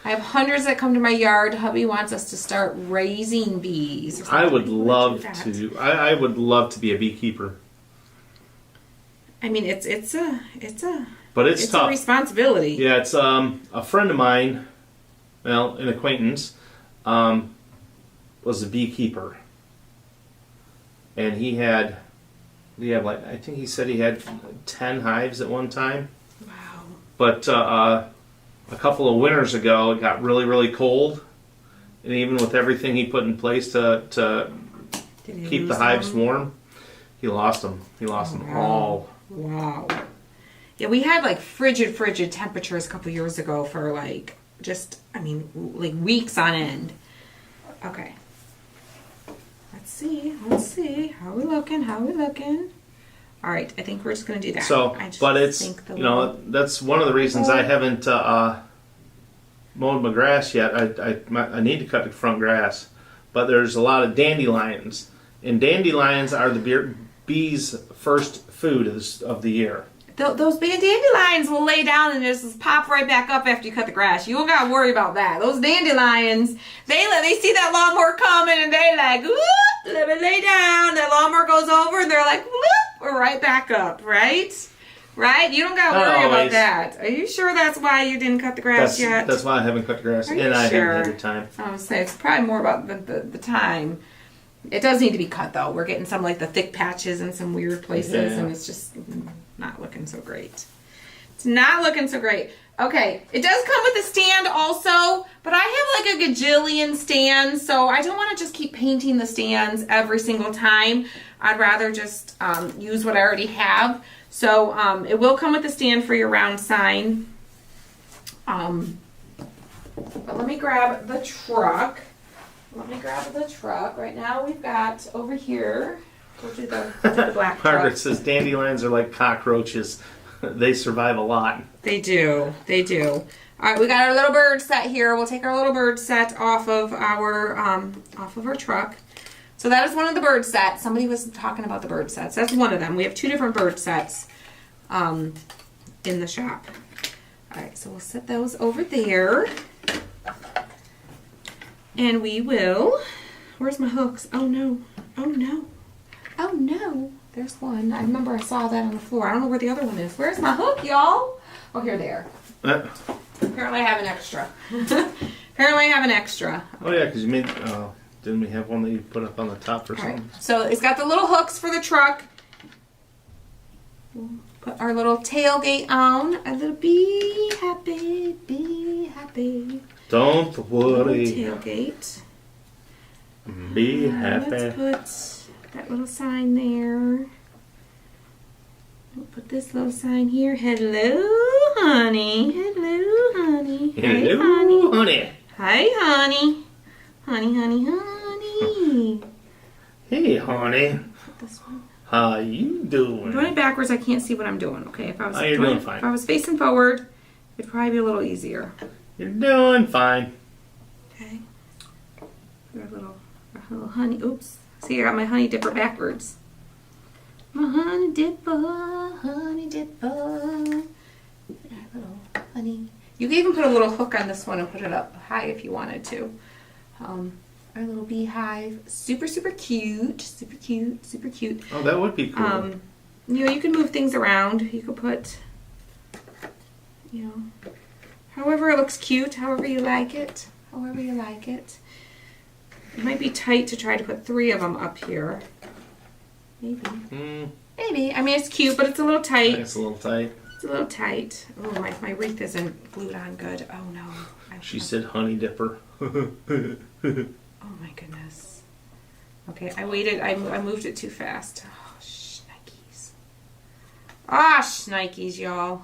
I have hundreds that come to my yard. Hubby wants us to start raising bees.
I would love to. I would love to be a beekeeper.
I mean, it's a
but it's tough.
a responsibility.
Yeah, it's a friend of mine, well, an acquaintance, was a beekeeper, and he had like, I think he said he had 10 hives at one time.
Wow.
But a couple of winters ago, it got really, really cold, and even with everything he put in place to keep the hives warm, he lost them. He lost them all.
Wow. Yeah, we had like frigid temperatures a couple years ago for like like weeks on end. Okay. Let's see. How we looking? All right, I think we're just going to do that.
So, but it's, that's one of the reasons I haven't mowed my grass yet. I need to cut the front grass, but there's a lot of dandelions, and dandelions are the bees' first food of the year.
Those dandelions will lay down and just pop right back up after you cut the grass. You don't got to worry about that. Those dandelions, they see that lawnmower coming and they like, whoop, let me lay down. That lawnmower goes over and they're like, whoop, we're right back up, right? Right? You don't got to worry about that. Are you sure that's why you didn't cut the grass yet?
That's why I haven't cut the grass, and I haven't had the time.
I would say it's probably more about the time. It does need to be cut though. We're getting some like the thick patches in some weird places, and it's just not looking so great. It's not looking so great. Okay, it does come with a stand also, but I have like a gajillion stands, so I don't want to just keep painting the stands every single time. I'd rather just use what I already have. So it will come with a stand for your round sign. But let me grab the truck. Right now we've got over here, we'll do the black truck.
Margaret says dandelions are like cockroaches. They survive a lot.
They do. All right, we got our little bird set here. We'll take our little bird set off of our truck. So that is one of the bird sets. Somebody was talking about the bird sets. That's one of them. We have 2 different bird sets in the shop. All right, so we'll set those over there. And we will, where's my hooks? Oh no. There's one. I remember I saw that on the floor. I don't know where the other one is. Where's my hook, y'all? Oh, here they are. Apparently I have an extra.
Oh yeah, because you made, didn't we have one that you put up on the top or something?
Right. So it's got the little hooks for the truck. We'll put our little tailgate on. A little be happy.
Don't worry.
Tailgate.
Be happy.
Let's put that little sign there. We'll put this little sign here. Hello, honey.
Hello,
Hey,
honey.
Hi, honey. Honey.
Hey, honey.
Put this one.
How you doing?
I'm doing it backwards. I can't see what I'm doing. Okay, if I was
you're doing fine.
If I was facing forward, it'd probably be a little easier.
You're doing fine.
Okay. Our little honey. Oops. See, I got my honey dipper backwards. My honey dipper. Our little honey. You could even put a little hook on this one and put it up high if you wanted to. Our little beehive. Super cute.
Oh, that would be cool.
You can move things around. You could put, however it looks cute, however you like it. It might be tight to try to put 3 of them up here. Maybe. I mean, it's cute, but it's a little tight.
It's a little tight.
Oh, my wreath isn't glued on good. Oh, no.
She said honey dipper.
Oh, my goodness. Okay, I waited. I moved it too fast. Oh, shnikes. Shnikes, y'all.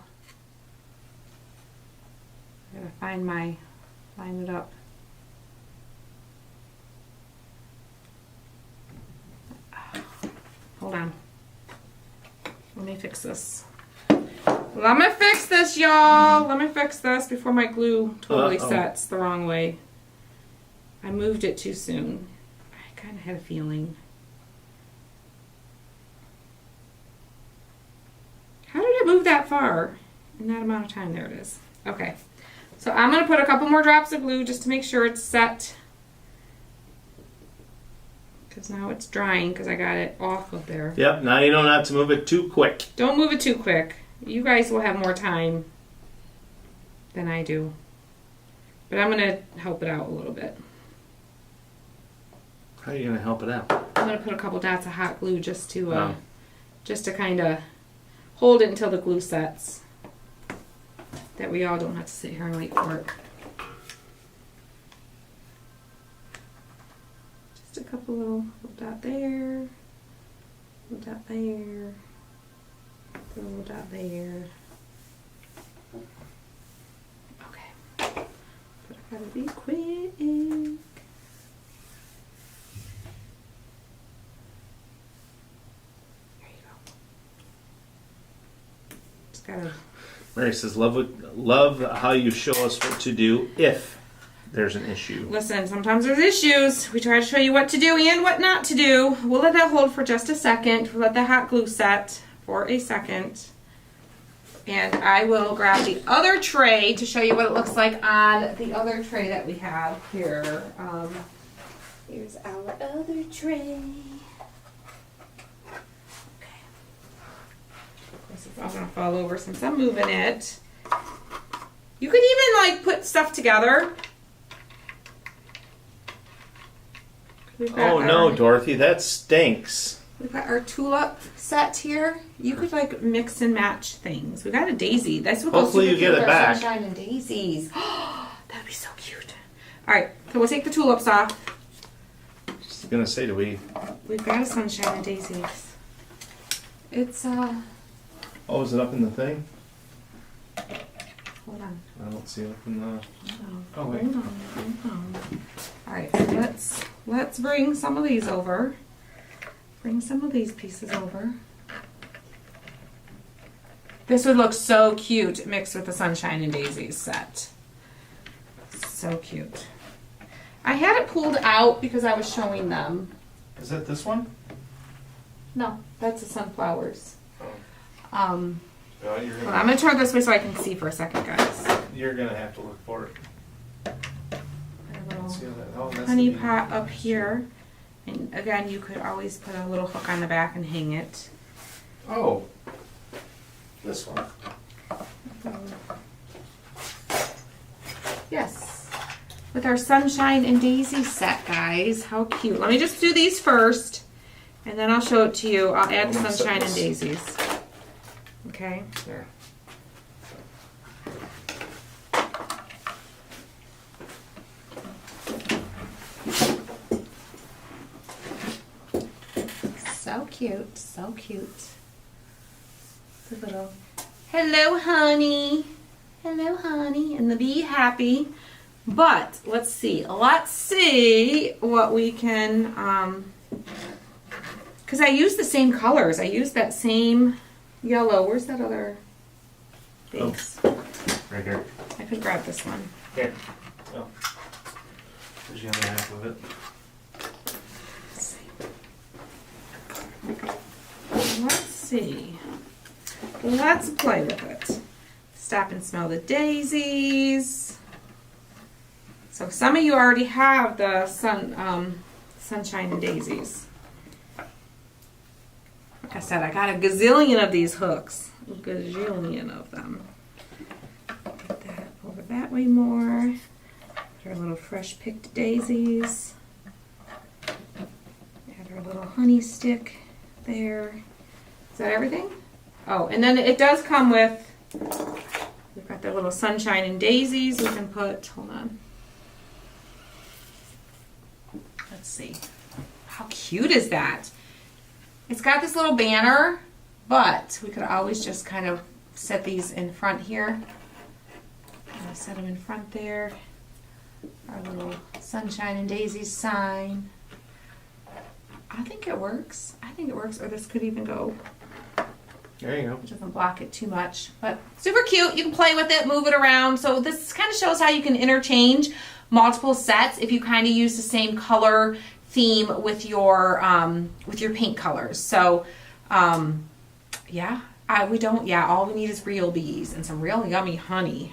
I gotta find line it up. Hold on. Let me fix this. Let me fix this, y'all. Let me fix this before my glue totally sets the wrong way. I moved it too soon. I kind of had a feeling. that far in that amount of time. There it is. Okay. So I'm going to put a couple more drops of glue just to make sure it's set. Because now it's drying because I got it off of there.
Yep, now you don't have to move it too quick.
Don't move it too quick. You guys will have more time than I do. But I'm going to help it out a little bit.
How are you going to help it out?
I'm going to put a couple dots of hot glue just to kind of hold it until the glue sets. That we all don't have to sit here and wait for it. Just a couple little dot there, little dot there, little dot there. Okay, but I gotta be quick. Gotta...
Mary says, love how you show us what to do if there's an issue.
Listen, sometimes there's issues. We try to show you what to do and what not to do. We'll let that hold for just a second. We'll let the hot glue set for a second. And I will grab the other tray to show you what it looks like on the other tray that we have here. Here's our other tray. It's all gonna fall over since I'm moving it. You could even like put stuff together.
Oh no, Dorothy, that stinks.
We've got our tulip set here. You could like mix and match things. We got a daisy. That's what
hopefully you get it back.
Sunshine and daisies. That'd be so cute. All right, so we'll take the tulips off.
Just gonna say, we've
got a sunshine and daisies. It's
Oh, is it up in the thing?
Hold on.
I don't see it up in the...
Oh, wait. Hold on. All right, so let's bring some of these over. Bring some of these pieces over. This would look so cute mixed with the Sunshine and Daisies set. So cute. I had it pulled out because I was showing them.
Is that this one?
No, that's the sunflowers.
Oh.
Well, I'm going to turn it this way so I can see for a second, guys.
You're going to have to look for it.
A little honey pot up here. And again, you could always put a little hook on the back and hang it.
Oh, this one.
Yes. With our Sunshine and Daisy set, guys. How cute. Let me just do these first, and then I'll show it to you. I'll add the Sunshine and Daisies. Okay.
There.
So cute, so cute. The little, hello honey, and the bee happy. But let's see what we can, because I use the same colors. I use that same yellow. Where's that other base?
Oh, right here.
I could grab this one.
Here. Oh. There's the other half of it.
Let's see. Let's play with it. Stop and smell the daisies. So some of you already have the Sunshine and Daisies. Like I said, I got a gazillion of these hooks. A gazillion of them. Put that over that way more. Put our little fresh picked daisies. Add our little honey stick there. Is that everything? Oh, and then it does come with, we've got the little Sunshine and Daisies. We can put, hold on. Let's see. How cute is that? It's got this little banner, but we could always just kind of set these in front here. Set them in front there. Our little Sunshine and Daisies sign. I think it works. Or this could even go.
There you go.
It doesn't block it too much. But super cute. You can play with it, move it around. So this kind of shows how you can interchange multiple sets if you kind of use the same color theme with your paint colors. So yeah, We don't, yeah, all we need is real bees and some real yummy honey.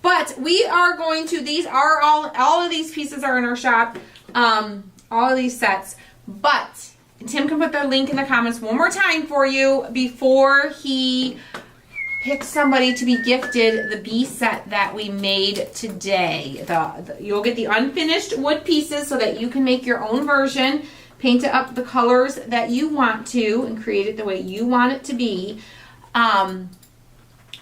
But we are going to, these are all of these pieces are in our shop, all of these sets. But Tim can put the link in the comments one more time for you before he picks somebody to be gifted the bee set that we made today. You'll get the unfinished wood pieces so that you can make your own version, paint it up the colors that you want to, and create it the way you want it to be.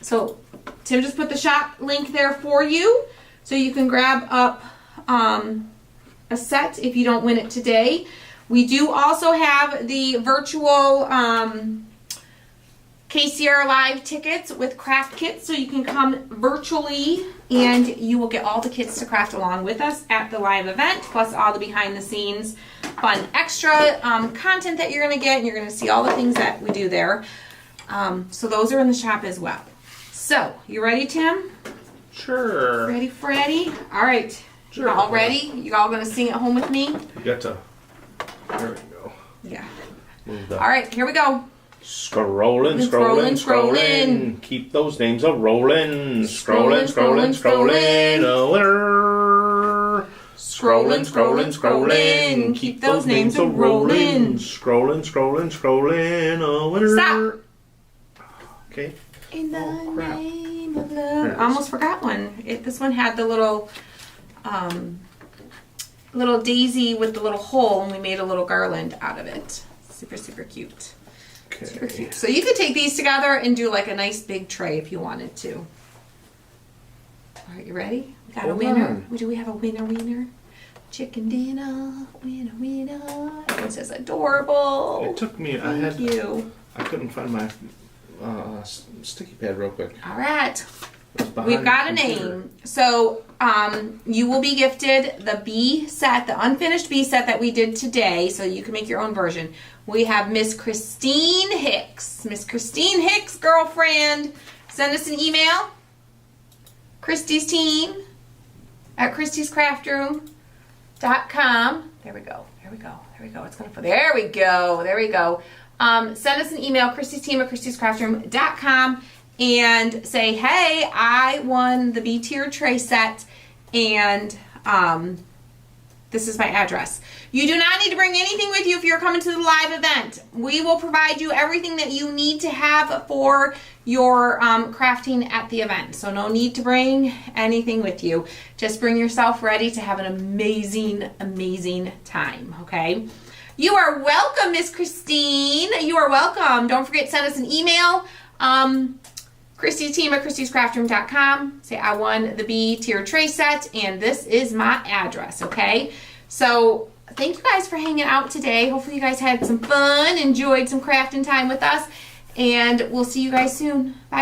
So Tim just put the shop link there for you, so you can grab up a set if you don't win it today. We do also have the virtual KCR Live tickets with craft kits, so you can come virtually and you will get all the kits to craft along with us at the live event, plus all the behind the scenes fun extra content that you're going to get, and you're going to see all the things that we do there. So those are in the shop as well. So, you ready, Tim?
Sure.
Ready, Freddy? All right.
Sure.
You all ready? You all going to sing at home with me?
You got to. There we go.
Yeah.
Move
All right, here we go.
Scrolling, scrolling. Keep those names a rolling. Scrolling. A winner. Scrolling. Keep those names a rolling. Scrolling. A winner.
Stop.
Okay.
In the
crap.
name of love. I almost forgot one. This one had the little daisy with the little hole, and we made a little garland out of it. Super, super cute.
Okay.
Super cute. So you could take these together and do like a nice big tray if you wanted to. All right, you ready? We got a winner. Do we have a winner? Chicken dinner, winner. Everyone says adorable.
It took me.
Thank you.
I couldn't find my sticky pad real quick.
All right. We've got a name. So you will be gifted the bee set, the unfinished bee set that we did today, so you can make your own version. We have Miss Christine Hicks. Miss Christine Hicks, girlfriend. Send us an email. Christy's team at christyscraftroom.com. There we go. It's gonna put. There we go. Send us an email, Christy's team at christyscraftroom.com, and say, hey, I won the B tier tray set, and this is my address. You do not need to bring anything with you if you're coming to the live event. We will provide you everything that you need to have for your crafting at the event. So no need to bring anything with you. Just bring yourself ready to have an amazing, amazing time, okay? You are welcome, Miss Christine. You are welcome. Don't forget to send us an email. Christy's team at christyscraftroom.com. Say I won the B tier tray set, and this is my address, okay? So thank you guys for hanging out today. Hopefully you guys had some fun, enjoyed some crafting time with us, and we'll see you guys soon. Bye.